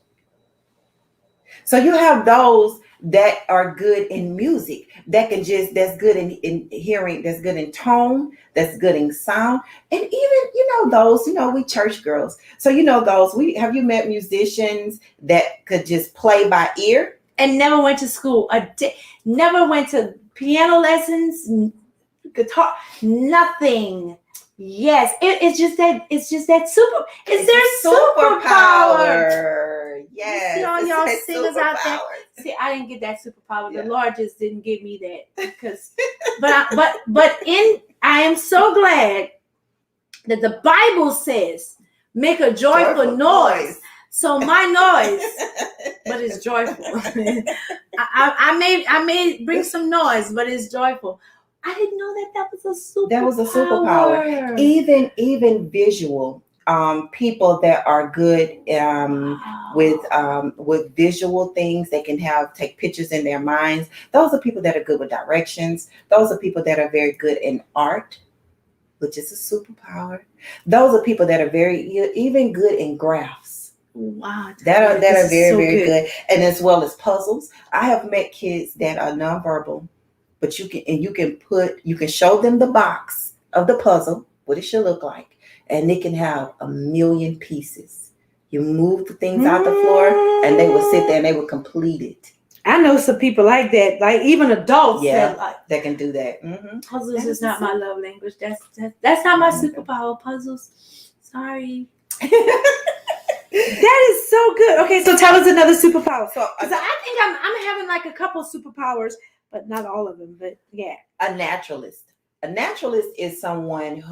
So you have those that are good in music, that's good in hearing, that's good in tone, that's good in sound. And even, those, we church girls. So, those, have you met musicians that could just play by ear? And never went to school, never went to piano lessons, guitar, nothing. Yes, it's just that super. It's their superpower. Yes, see all y'all singers out there. Superpower. See, I didn't get that superpower. Yeah. The Lord just didn't give me that because. I am so glad that the Bible says, "Make a joyful noise." So my noise, but it's joyful. I may bring some noise, but it's joyful. I didn't know that was a superpower. That was a superpower. Even visual people that are good with visual things, they can take pictures in their minds. Those are people that are good with directions. Those are people that are very good in art, which is a superpower. Those are people that are even good in graphs. Wow, that are very good, and as well as puzzles. I have met kids that are nonverbal, but you can show them the box of the puzzle, what it should look like, and it can have a million pieces. You move the things out the floor, and they will sit there and they will complete it. I know some people like that, like even adults. Yeah, that can do that. Mm-hmm. Puzzles is not my love language. That's not my superpower. Puzzles. Sorry. That is so good. Okay, so tell us another superpower. So, I think I'm having like a couple superpowers, but not all of them. But yeah, a naturalist. A naturalist is someone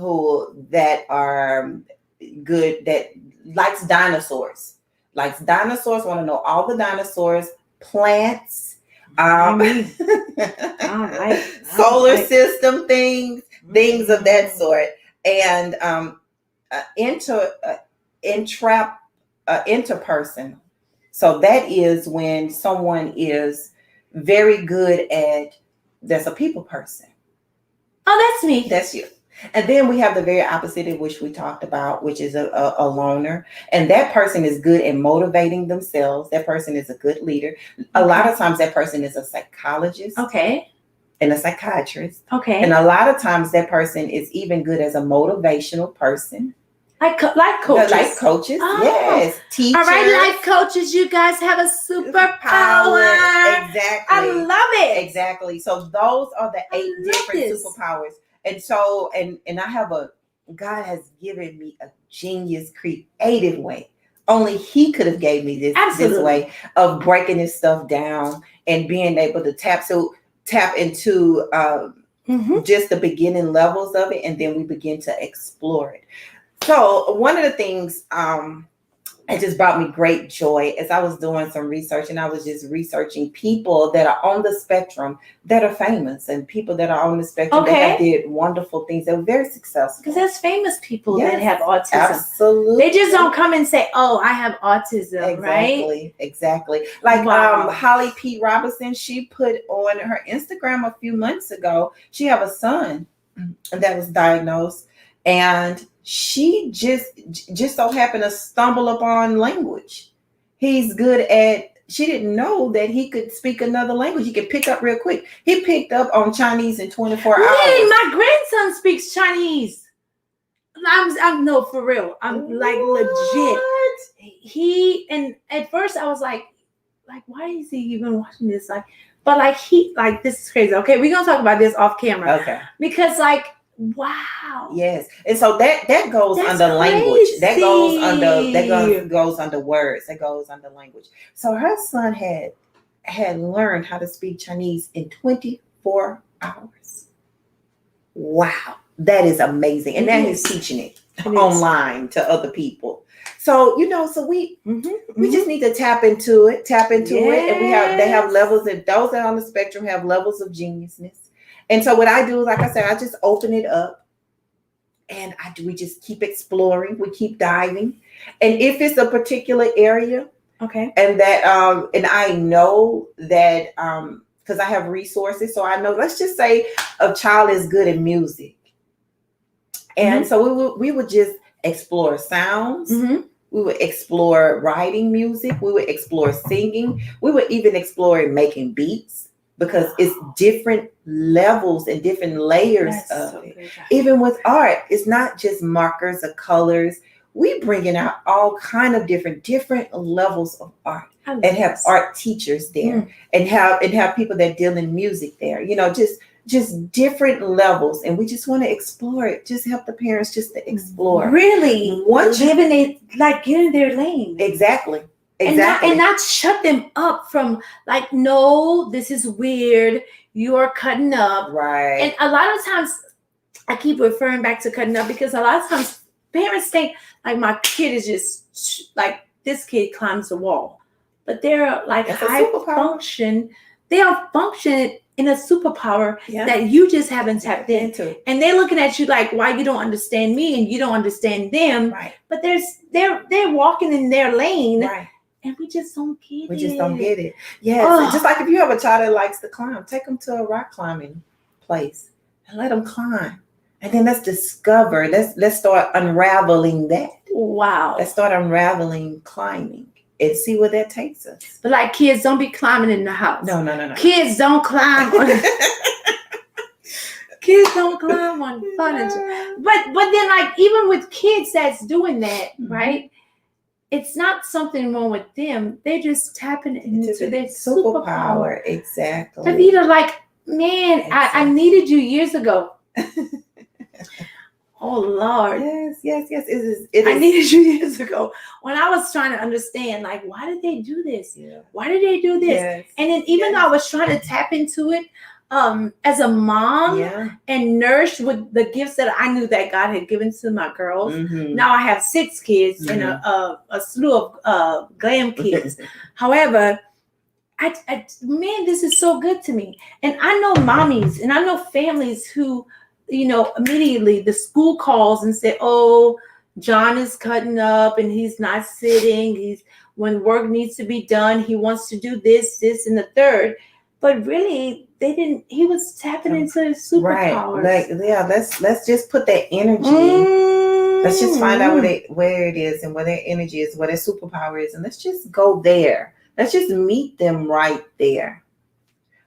that are good, that likes dinosaurs. Want to know all the dinosaurs, plants, solar system things of that sort, and interpersonal. So that is when someone is very good that's a people person. Oh, that's me. That's you. And then we have the very opposite of which we talked about, which is a loner. And that person is good at motivating themselves. That person is a good leader. A lot of times that person is a psychologist. Okay. And a psychiatrist. Okay. And a lot of times that person is even good as a motivational person. Like coaches. Like coaches, oh. Yes. Teachers. All right, life coaches, you guys have a superpower. Exactly. I love it. Exactly. So those are the 8 different superpowers. And so, and God has given me a genius, creative way. Only He could have gave me this way of breaking this stuff down and being able to tap into just the beginning levels of it, and then we begin to explore it. So one of the things it just brought me great joy as I was doing some research, and I was just researching people that are on the spectrum that are famous, and people that are on the spectrum that did wonderful things, that were very successful. Because there's famous people that have autism. Absolutely. They just don't come and say, "Oh, I have autism," right? Exactly. Like Holly P. Robinson, she put on her Instagram a few months ago, she have a son that was diagnosed, and she just so happened to stumble upon language. He's good at, she didn't know that he could speak another language. He could pick up real quick. He picked up on Chinese in 24 hours. Hey, my grandson speaks Chinese. I'm no, for real. I'm like legit. And at first I was like, why is he even watching this? But this is crazy. Okay, we're gonna talk about this off camera. Okay. Because wow. Yes. And so that goes under language. That goes under words. That goes under language. So her son had learned how to speak Chinese in 24 hours. Wow. That is amazing. And now he's teaching it online to other people. So, we just need to tap into it. And they have levels, and those that are on the spectrum have levels of geniusness. And so what I do is, like I said, I just open it up, and we just keep exploring. We keep diving. And if it's a particular area, and that, and I know that, because I have resources, so I know, let's just say a child is good at music. And so we would just explore sounds. We would explore writing music. We would explore singing. We would even explore making beats, because it's different levels and different layers of it. Even with art, it's not just markers or colors. We bringing out all kind of different levels of art, and have art teachers there, and have people that deal in music there. You know, just different levels, and we just want to explore it. Just help the parents just to explore. Really, living it, like get in their lane. Exactly. And not shut them up from like, no, this is weird. You're cutting up. Right. And a lot of times, I keep referring back to cutting up because a lot of times parents think like my kid is just like, this kid climbs the wall, but they're like high function. They are functioning in a superpower that you just haven't tapped into. And they're looking at you like, why you don't understand me and you don't understand them. Right. But they're walking in their lane. Right. And we just don't get it. We just don't get it. Yes. Just like if you have a child that likes to climb, take them to a rock climbing place and let them climb. And then let's discover, let's start unraveling that. Wow. Let's start unraveling climbing and see where that takes us. But like, kids, don't be climbing in the house. No. Kids don't climb on kids don't climb on furniture. But then like, even with kids that's doing that, right? It's not something wrong with them. They're just tapping into their superpower. Exactly. DAVITA, like, man, exactly. I needed you years ago. Oh, Lord. Yes. I needed you years ago when I was trying to understand, like, why did they do this? Yeah. Why did they do this? Yes. And then even though I was trying to tap into it, as a mom and nourished with the gifts that I knew that God had given to my girls. Now I have 6 kids and a slew of glam kids. However, man, this is so good to me. And I know mommies and I know families who, you know, immediately the school calls and say, oh, John is cutting up and he's not sitting. When work needs to be done, he wants to do this, and the third. But really, he was tapping into his superpowers. Right. Let's just put that energy. Let's just find out where it is and where their energy is, where their superpower is. And let's just go there. Let's just meet them right there.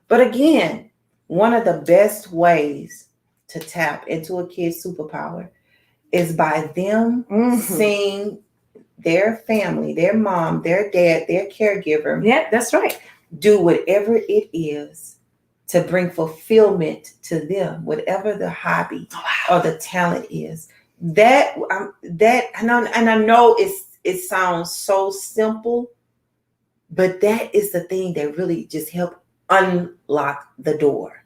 But again, one of the best ways to tap into a kid's superpower is by them seeing their family, their mom, their dad, their caregiver. Yeah, that's right. Do whatever it is to bring fulfillment to them, whatever the hobby or the talent is. That I know it sounds so simple, but that is the thing that really just help unlock the door.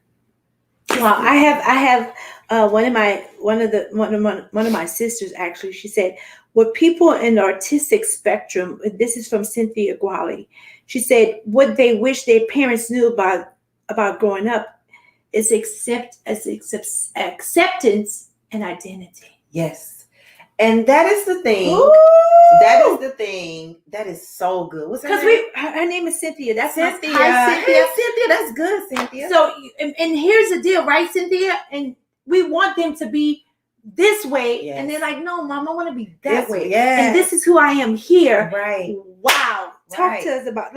Well, I have one of my sisters actually. She said, "With people in the autistic spectrum," this is from Cynthia Guali. She said, "What they wish their parents knew about growing up is acceptance and identity." Yes, and that is the thing. Ooh. That is the thing. That is so good. What's her name? Her name is Cynthia. That's Cynthia. Hi, Cynthia. Hey, Cynthia. That's good, Cynthia. So, and here's the deal, right, Cynthia? And we want them to be this way, and they're like, "No, Mom, I want to be that way." And this is who I am here. Right. Wow. Talk to us about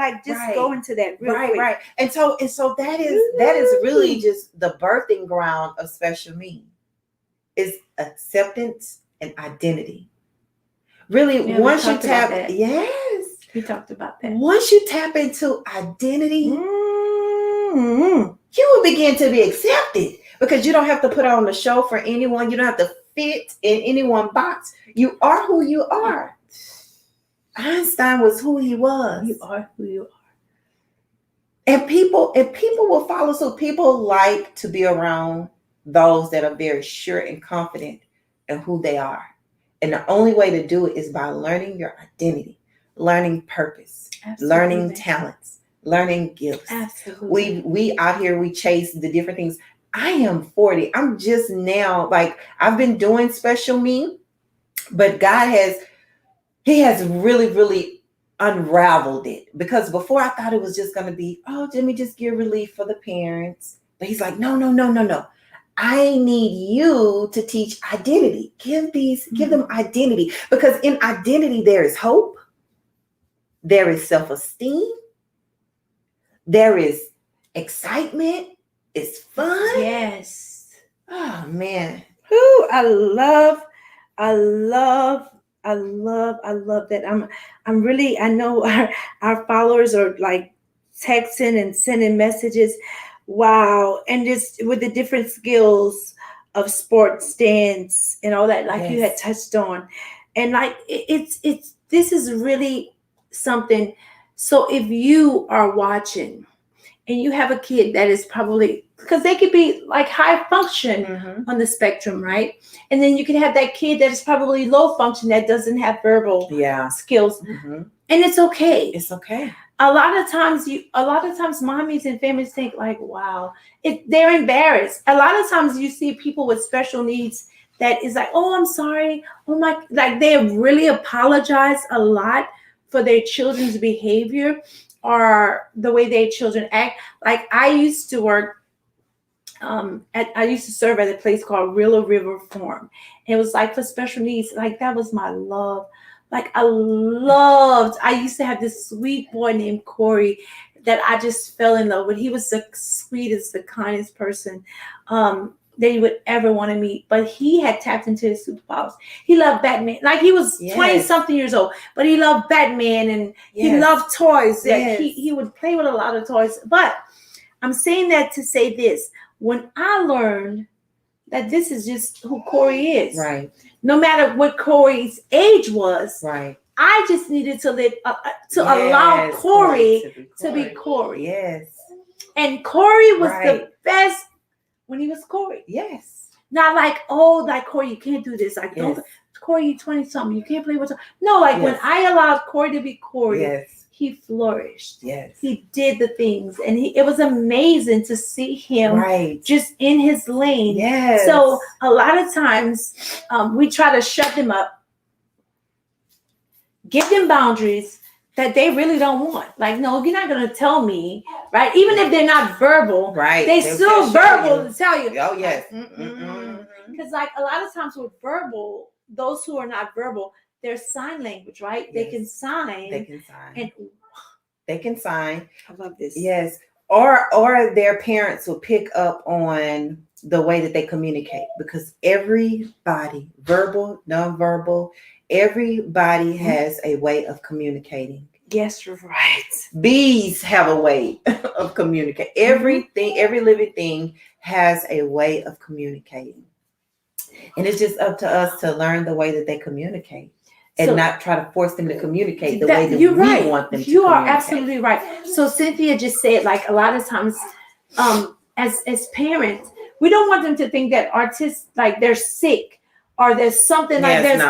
go into that real quick. Right. And so that is really just the birthing ground of special me. Is acceptance and identity. Really, once you tap, we talked about that. Once you tap into identity, you will begin to be accepted because you don't have to put on the show for anyone. You don't have to fit in any one box. You are who you are. Einstein was who he was. You are who you are. And people will follow suit. People like to be around those that are very sure and confident in who they are. And the only way to do it is by learning your identity, learning purpose, learning talents, learning gifts. Absolutely. We out here, we chase the different things. I am 40. I'm just now, like, I've been doing special me, but God has really, really unraveled it. Because before I thought it was just going to be, oh, let me just give relief for the parents. But he's like, no. I need you to teach identity. Give them identity, because in identity there is hope, there is self-esteem, there is excitement, it's fun. Yes. Oh man. Ooh, I love that. I'm really, I know our followers are like texting and sending messages. Wow. And just with the different skills of sports, dance, and all that, like you had touched on. And like it's this is really something. So if you are watching and you have a kid that is probably, because they could be like high function on the spectrum, right? And then you can have that kid that is probably low function that doesn't have verbal skills. And it's okay. It's okay. A lot of times mommies and families think like, wow, they're embarrassed. A lot of times you see people with special needs that is like, oh, I'm sorry. Oh my, like they really apologize a lot for their children's behavior or the way their children act. Like I used to work I used to serve at a place called Real River Farm. It was like for special needs. Like that was my love. Like I used to have this sweet boy named Corey that I just fell in love with. He was the sweetest, the kindest person that you would ever want to meet. But he had tapped into his superpowers. He loved Batman. Like he was 20-something years old, but he loved Batman and he loved toys. Like he would play with a lot of toys. But I'm saying that to say this. When I learned that this is just who Corey is, right? No matter what Corey's age was, right? I just needed to allow Corey to be Corey. Yes. And Corey was the best when he was Corey. Yes. Not like, oh, like Corey, you can't do this. Like, don't, Corey, you 20-something, you can't play with. No, like when I allowed Corey to be Corey, he flourished. Yes. He did the things, and it was amazing to see him just in his lane. Yes. So a lot of times we try to shut them up, give them boundaries that they really don't want. Like, no, you're not going to tell me, right? Even if they're not verbal, they still verbal to tell you. Oh, yes. Because like a lot of times with verbal, those who are not verbal, there's sign language, right? Yes. They can sign. And they can sign. I love this. Yes. Or their parents will pick up on the way that they communicate, because everybody, verbal, nonverbal, everybody has a way of communicating. Yes, you're right. Bees have a way of communicating. Everything, every living thing has a way of communicating. And it's just up to us to learn the way that they communicate. And not try to force them to communicate the way that we want them to communicate. You are absolutely right. So Cynthia just said, like, a lot of times, as parents, we don't want them to think that artists, like, they're sick or there's something like there's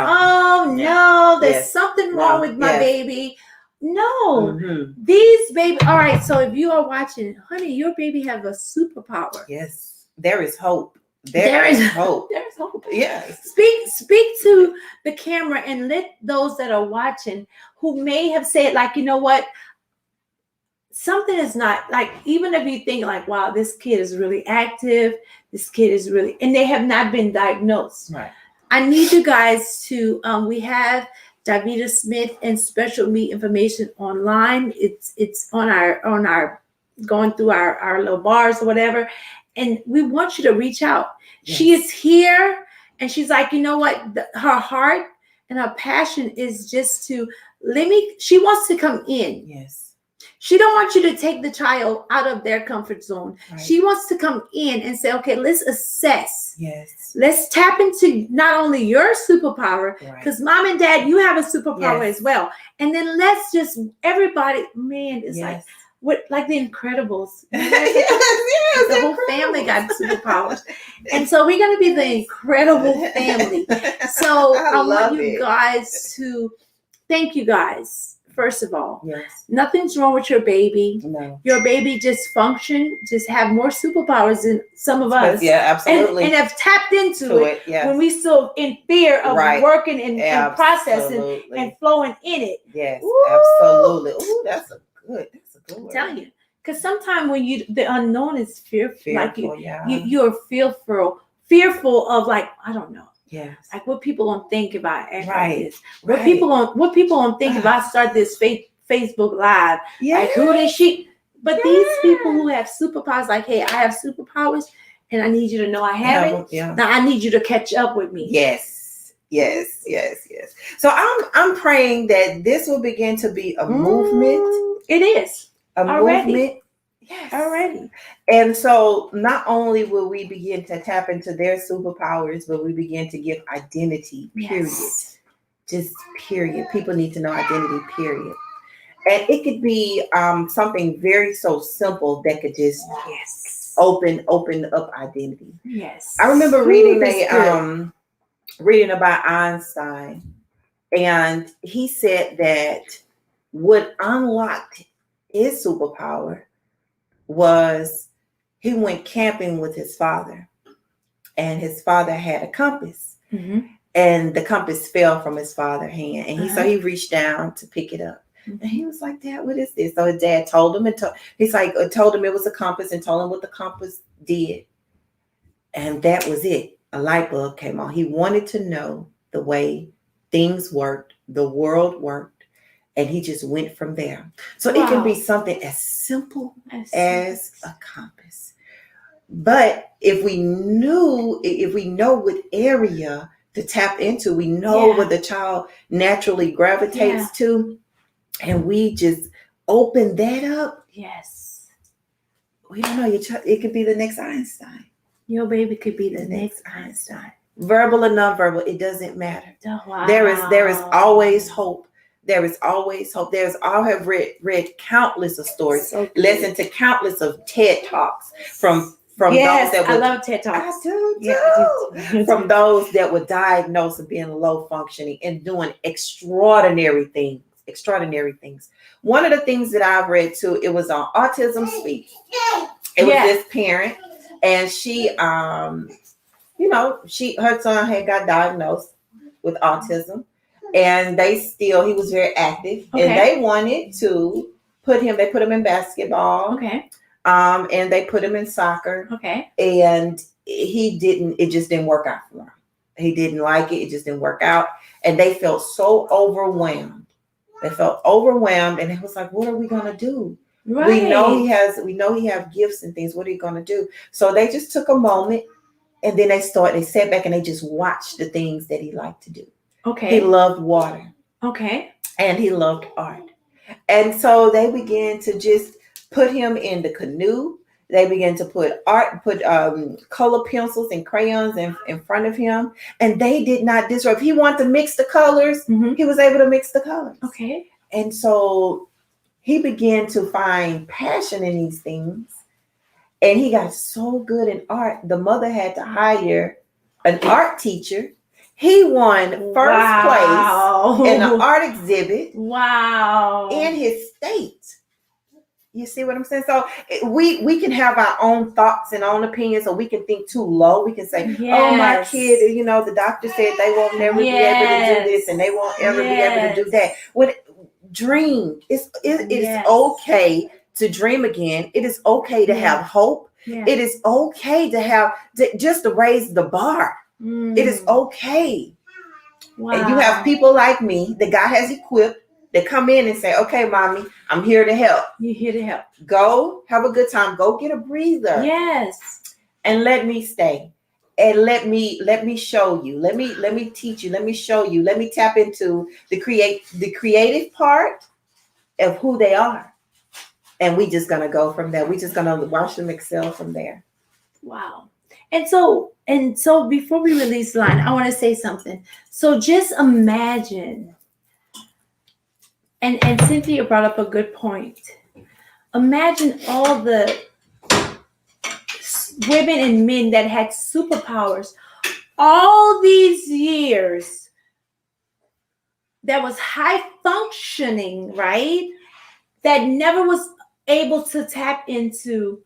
there's something wrong with my baby. No, these baby. All right. So if you are watching, honey, your baby have a superpower. Yes, there is hope. There is hope. There's hope. Yes. Speak to the camera and let those that are watching who may have said, like, you know what, something is not, like, even if you think like, wow, this kid is really active, this kid is really, and they have not been diagnosed. Right. I need you guys to, we have DAVITA Smith and special meet information online. It's on our going through our little bars or whatever. And we want you to reach out. Yes. She is here, and she's like, you know what? Her heart and her passion is just to she wants to come in. Yes. She don't want you to take the child out of their comfort zone. Right. She wants to come in and say, okay, let's assess. Yes. Let's tap into not only your superpower, because mom and dad, you have a superpower as well. And then let's just, everybody, man, it's like the Incredibles. The whole family got superpowers. And so we're going to be the incredible family. So I want you guys to, thank you guys. First of all, nothing's wrong with your baby. No. Your baby just have more superpowers than some of us. Yeah, absolutely. And have tapped into it when we still in fear of working and processing and flowing in it. Yes, absolutely. Ooh, that's a good I'm telling you. Because sometimes when the unknown is fearful, like yeah. you're fearful of, like, I don't know. Yes. Like, what people gonna think if I act Right. like this? What people gonna think if I start this Facebook Live? Yeah. Like, who is she? But these people who have superpowers, like, hey, I have superpowers, and I need you to know I have it. Yeah. Now I need you to catch up with me. Yes. So I'm praying that this will begin to be a movement. It is already. Movement. Yes. Already. And so not only will we begin to tap into their superpowers, but we begin to give identity, period. Yes. Just period. People need to know identity, period. And it could be something very so simple that could just open up identity. Yes. I remember reading about Einstein, and he said that what unlocked his superpower was he went camping with his father, and his father had a compass, and the compass fell from his father's hand, and so he reached down to pick it up, and he was like, "Dad, what is this?" So his dad told him, told him it was a compass, and told him what the compass did, and that was it. A light bulb came on. He wanted to know the way things worked, the world worked, and he just went from there. So it can be something as simple as a compass. But if we know what area to tap into, we know what the child naturally gravitates to, and we just open that up. Yes. We don't know, it could be the next Einstein. Your baby could be the next Einstein. Verbal or nonverbal, it doesn't matter. Wow. There is always hope. There is always hope. I have read countless of stories, listened to countless of TED Talks from those that I love TED Talks. I do too. From those that were diagnosed of being low functioning and doing extraordinary things. One of the things that I've read too, it was on Autism Speak. It was this parent, and she, her son had got diagnosed with autism, and he was very active, and they wanted to put him in basketball, and they put him in soccer, and it just didn't work out for him. He didn't like it. It just didn't work out, and they felt so overwhelmed. And it was like, what are we going to do? Right. We know he have gifts and things. What are you going to do? So they just took a moment, and then they sat back and they just watched the things that he liked to do. He loved water. And he loved art. And so they began to just put him in the canoe. They began to put color pencils and crayons in front of him. And they did not disrupt. If he wanted to mix the colors, he was able to mix the colors. And so he began to find passion in these things. And he got so good in art, the mother had to hire an art teacher. He won first place in the art exhibit in his state. You see what I'm saying? So we can have our own thoughts and own opinions, or we can think too low. We can say, oh, my kid, the doctor said they won't never be able to do this, and they won't ever be able to do that. Dream. It is okay to dream again. It is okay to have hope. It is okay to just to raise the bar. It is okay. And you have people like me that God has equipped that come in and say, okay, mommy, I'm here to help. You're here to help. Go have a good time. Go get a breather. Yes. And let me stay. And let me show you. Let me teach you. Let me show you. Let me tap into the creative part of who they are. And we just gonna go from there. We just gonna watch them excel from there. Wow. And so before we release the line, I want to say something. So just imagine, and Cynthia brought up a good point. Imagine all the women and men that had superpowers all these years, that was high functioning, right? That never was able to tap into.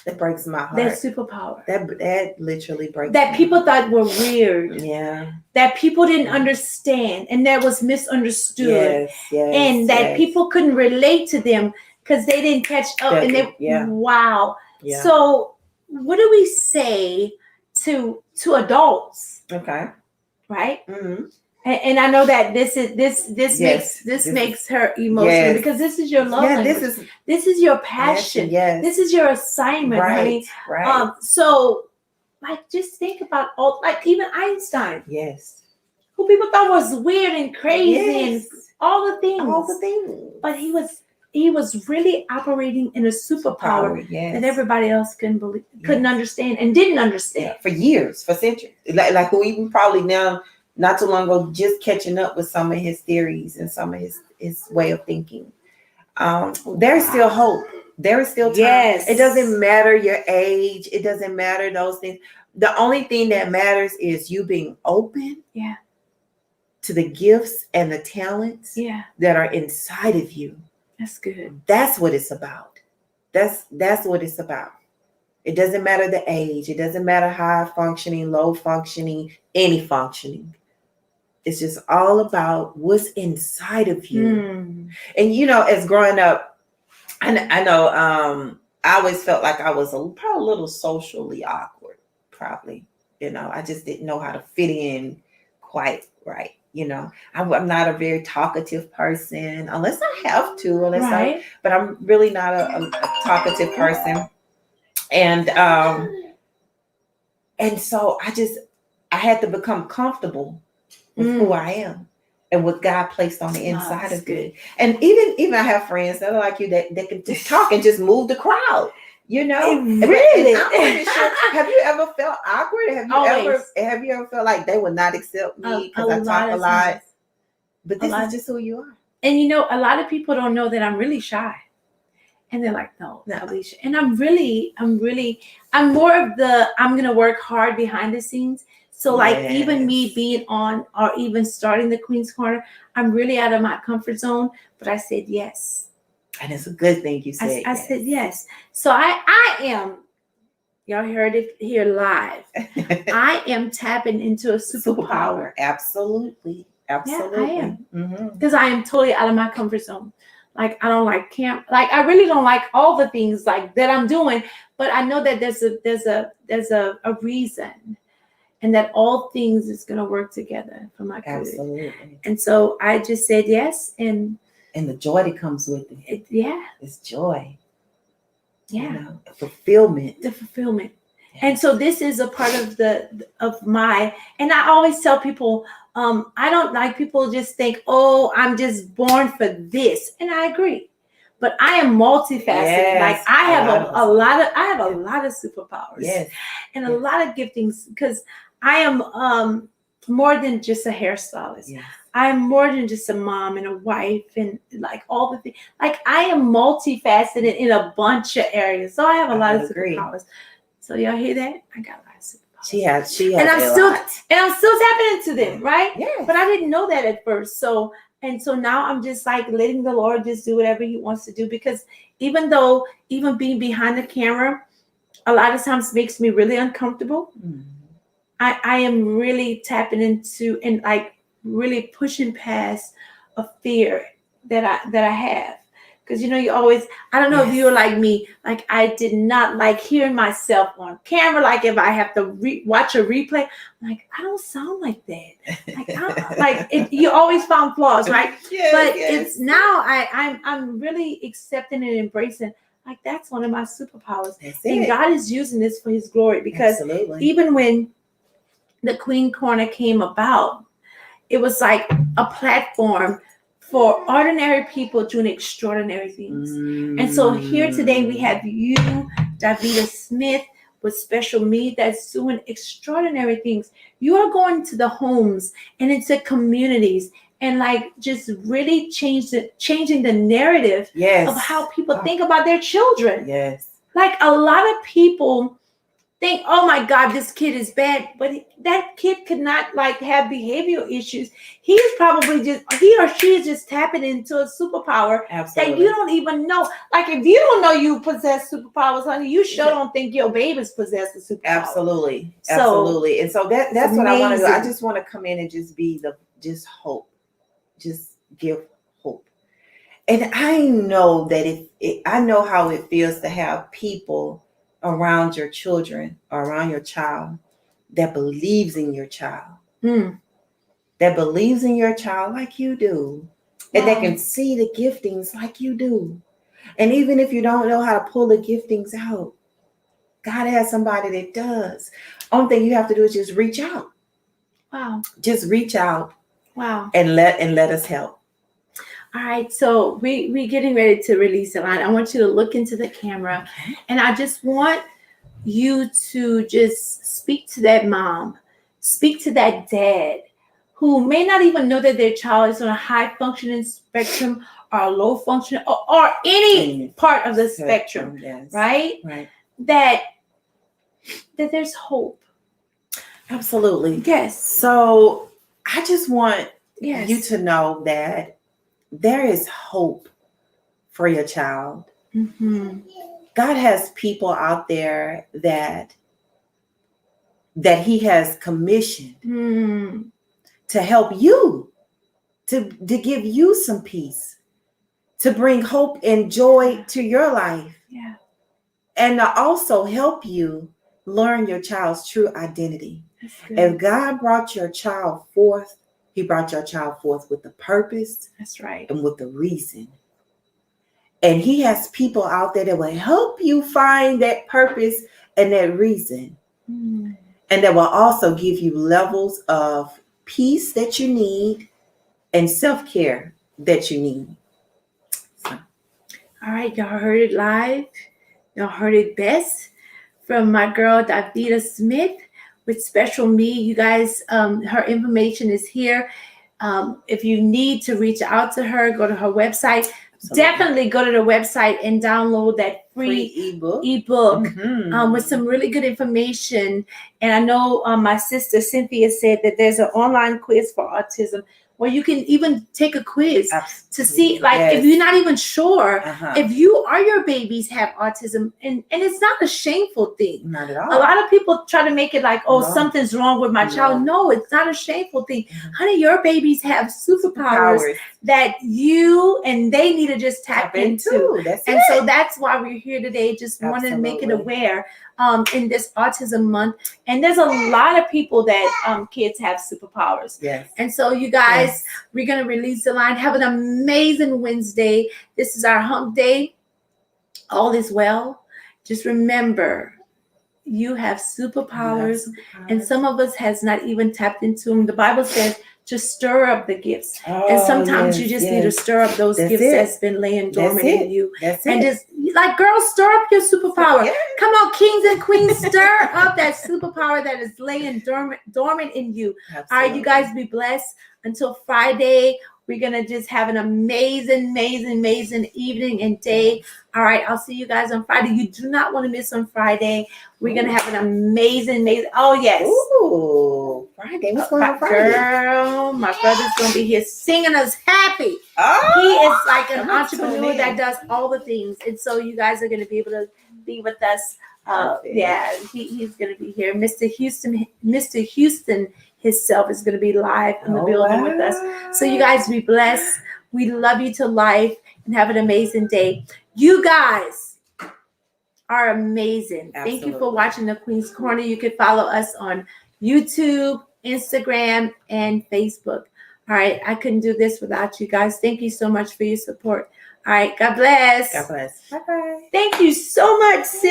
That breaks my heart. Their superpower. That literally breaks. That people thought were weird. Yeah. That people didn't understand, and that was misunderstood. Yes. And that people couldn't relate to them. because they didn't catch up. And they, wow. Yeah. So what do we say to adults? Okay. Right? Mm-hmm. And I know that this makes her emotional because this is your love language. This is your passion. Yes. This is your assignment, honey. Right. So like just think about all, like even Einstein. Yes. Who people thought was weird and crazy and all the things. But he was really operating in a superpower that everybody else couldn't understand and didn't understand. For years, for centuries. Like who even probably now, not too long ago, just catching up with some of his theories and some of his way of thinking. There's still hope. There is still time. Yes. It doesn't matter your age. It doesn't matter those things. The only thing that matters is you being open to the gifts and the talents that are inside of you. That's good. That's what it's about. That's what it's about. It doesn't matter the age. It doesn't matter high functioning, low functioning, any functioning. It's just all about what's inside of you. And you know, as growing up, I know I always felt like I was probably a little socially awkward. Probably, you know, I just didn't know how to fit in quite right. You know, I'm not a very talkative person unless I have to, but I'm really not a talkative person. And so I had to become comfortable with who I am and what God placed on the inside of me. And even I have friends that are like you that can just talk and just move the crowd. You know, really? And I'm pretty sure. Have you ever felt awkward? Have you ever felt like they would not accept me because I talk a lot? But this is just who you are. And you know, a lot of people don't know that I'm really shy. And they're like, no, Alisha. And I'm more of the, I'm going to work hard behind the scenes. So like even me being on or even starting the Queen's Corner, I'm really out of my comfort zone. But I said yes. And it's a good thing you said. I said yes. So I am, y'all heard it here live. I am tapping into a superpower. Absolutely. Yeah, I am. Because I am totally out of my comfort zone. Like I don't like camp. Like I really don't like all the things like that I'm doing. But I know that there's a reason, and that all things is going to work together for my good. Absolutely. And so I just said yes, and the joy that comes with it. It's joy. Yeah. You know, fulfillment. The fulfillment. And so this is a part of my, and I always tell people, I don't like people just think, oh, I'm just born for this. And I agree. But I am multifaceted. Yes, like I have a lot of superpowers. Yes. And a lot of giftings, because I am more than just a hairstylist. Yes. I'm more than just a mom and a wife and like all the things. Like I am multifaceted in a bunch of areas. So I have a lot of superpowers. So y'all hear that? I got a lot of superpowers. She has and I'm still tapping into them, right? Yeah. But I didn't know that at first. So now I'm just like letting the Lord just do whatever He wants to do, because even being behind the camera a lot of times makes me really uncomfortable. I am really tapping into and like really pushing past a fear that I have. Because, you know, you always, I don't know if you're like me, like I did not like hearing myself on camera. Like if I have to watch a replay, I'm like, I don't sound like that. Like, you always found flaws, right? It's now I'm really accepting and embracing, like that's one of my superpowers. And God is using this for His glory, because even when the Queen Corner came about, it was like a platform for ordinary people doing extraordinary things. And so here today we have you, DAVITA SMITH, with special needs that's doing extraordinary things. You are going to the homes and into communities and like just really changing the narrative of how people think about their children. Like a lot of people think, oh my God, this kid is bad, but that kid could not like have behavioral issues. He or she is just tapping into a superpower that you don't even know. Like if you don't know you possess superpowers, honey, you sure don't think your babies possess a superpower. Absolutely. And so that's what I want to do. I just want to come in and just be just hope, just give hope. And I know that I know how it feels to have people around your children or around your child that believes in your child, that believes in your child like you do, and that can see the giftings like you do. And even if you don't know how to pull the giftings out, God has somebody that does. Only thing you have to do is just reach out. Wow. Just reach out. Wow. And let us help. All right, so we getting ready to release the line. I want you to look into the camera, and I just want you to just speak to that mom, speak to that dad who may not even know that their child is on a high functioning spectrum or a low functioning or any part of the spectrum, yes. right? Right. That there's hope. Absolutely. Yes. So I just want Yes. you to know that there is hope for your child. Mm-hmm. God has people out there that He has commissioned to help you, to give you some peace, to bring hope and joy to your life. Yeah. And to also help you learn your child's true identity. If God brought your child forth, He brought your child forth with the purpose. That's right. And with the reason. And He has people out there that will help you find that purpose and that reason. And that will also give you levels of peace that you need and self-care that you need. So. All right, y'all heard it live. Y'all heard it best from my girl, DAVITA Smith, with Special Me. You guys, her information is here. If you need to reach out to her, go to her website. Absolutely. Definitely go to the website and download that free ebook with some really good information. And I know my sister Cynthia said that there's an online quiz for autism where you can even take a quiz to see, like, if you're not even sure if you or your babies have autism. And it's not a shameful thing. Not at all. A lot of people try to make it like, oh, something's wrong with my child. No, it's not a shameful thing. Honey, your babies have superpowers that you and they need to just tap into. So that's why we're here today, just wanting to make it aware in this Autism Month. And there's a lot of people that kids have superpowers. Yes. And so you guys, we're going to release the line. Have an amazing Wednesday. This is our hump day. All is well. Just remember, you have superpowers, and some of us has not even tapped into them. The Bible says to stir up the gifts. And sometimes you just need to stir up those gifts that's been laying dormant in you. And just like, girls, stir up your superpower. Come on, kings and queens, stir up that superpower that is laying dormant in you. Absolutely. All right, you guys be blessed. Until Friday, we're going to just have an amazing evening and day. All right, I'll see you guys on Friday. You do not want to miss on Friday. We're going to have an amazing. Oh, yes. Ooh, Friday. What's going on Friday? Girl, my brother's going to be here singing us happy. Oh, he is like an entrepreneur that does all the things. And so you guys are going to be able to be with us. He's going to be here. Mr. Houston himself is going to be live in the building with us. So you guys be blessed. We love you to life and have an amazing day. You guys are amazing. Absolutely. Thank you for watching the Queen's Corner. You can follow us on YouTube, Instagram, and Facebook. All right. I couldn't do this without you guys. Thank you so much for your support. All right. God bless. God bless. Bye-bye. Thank you so much, sis.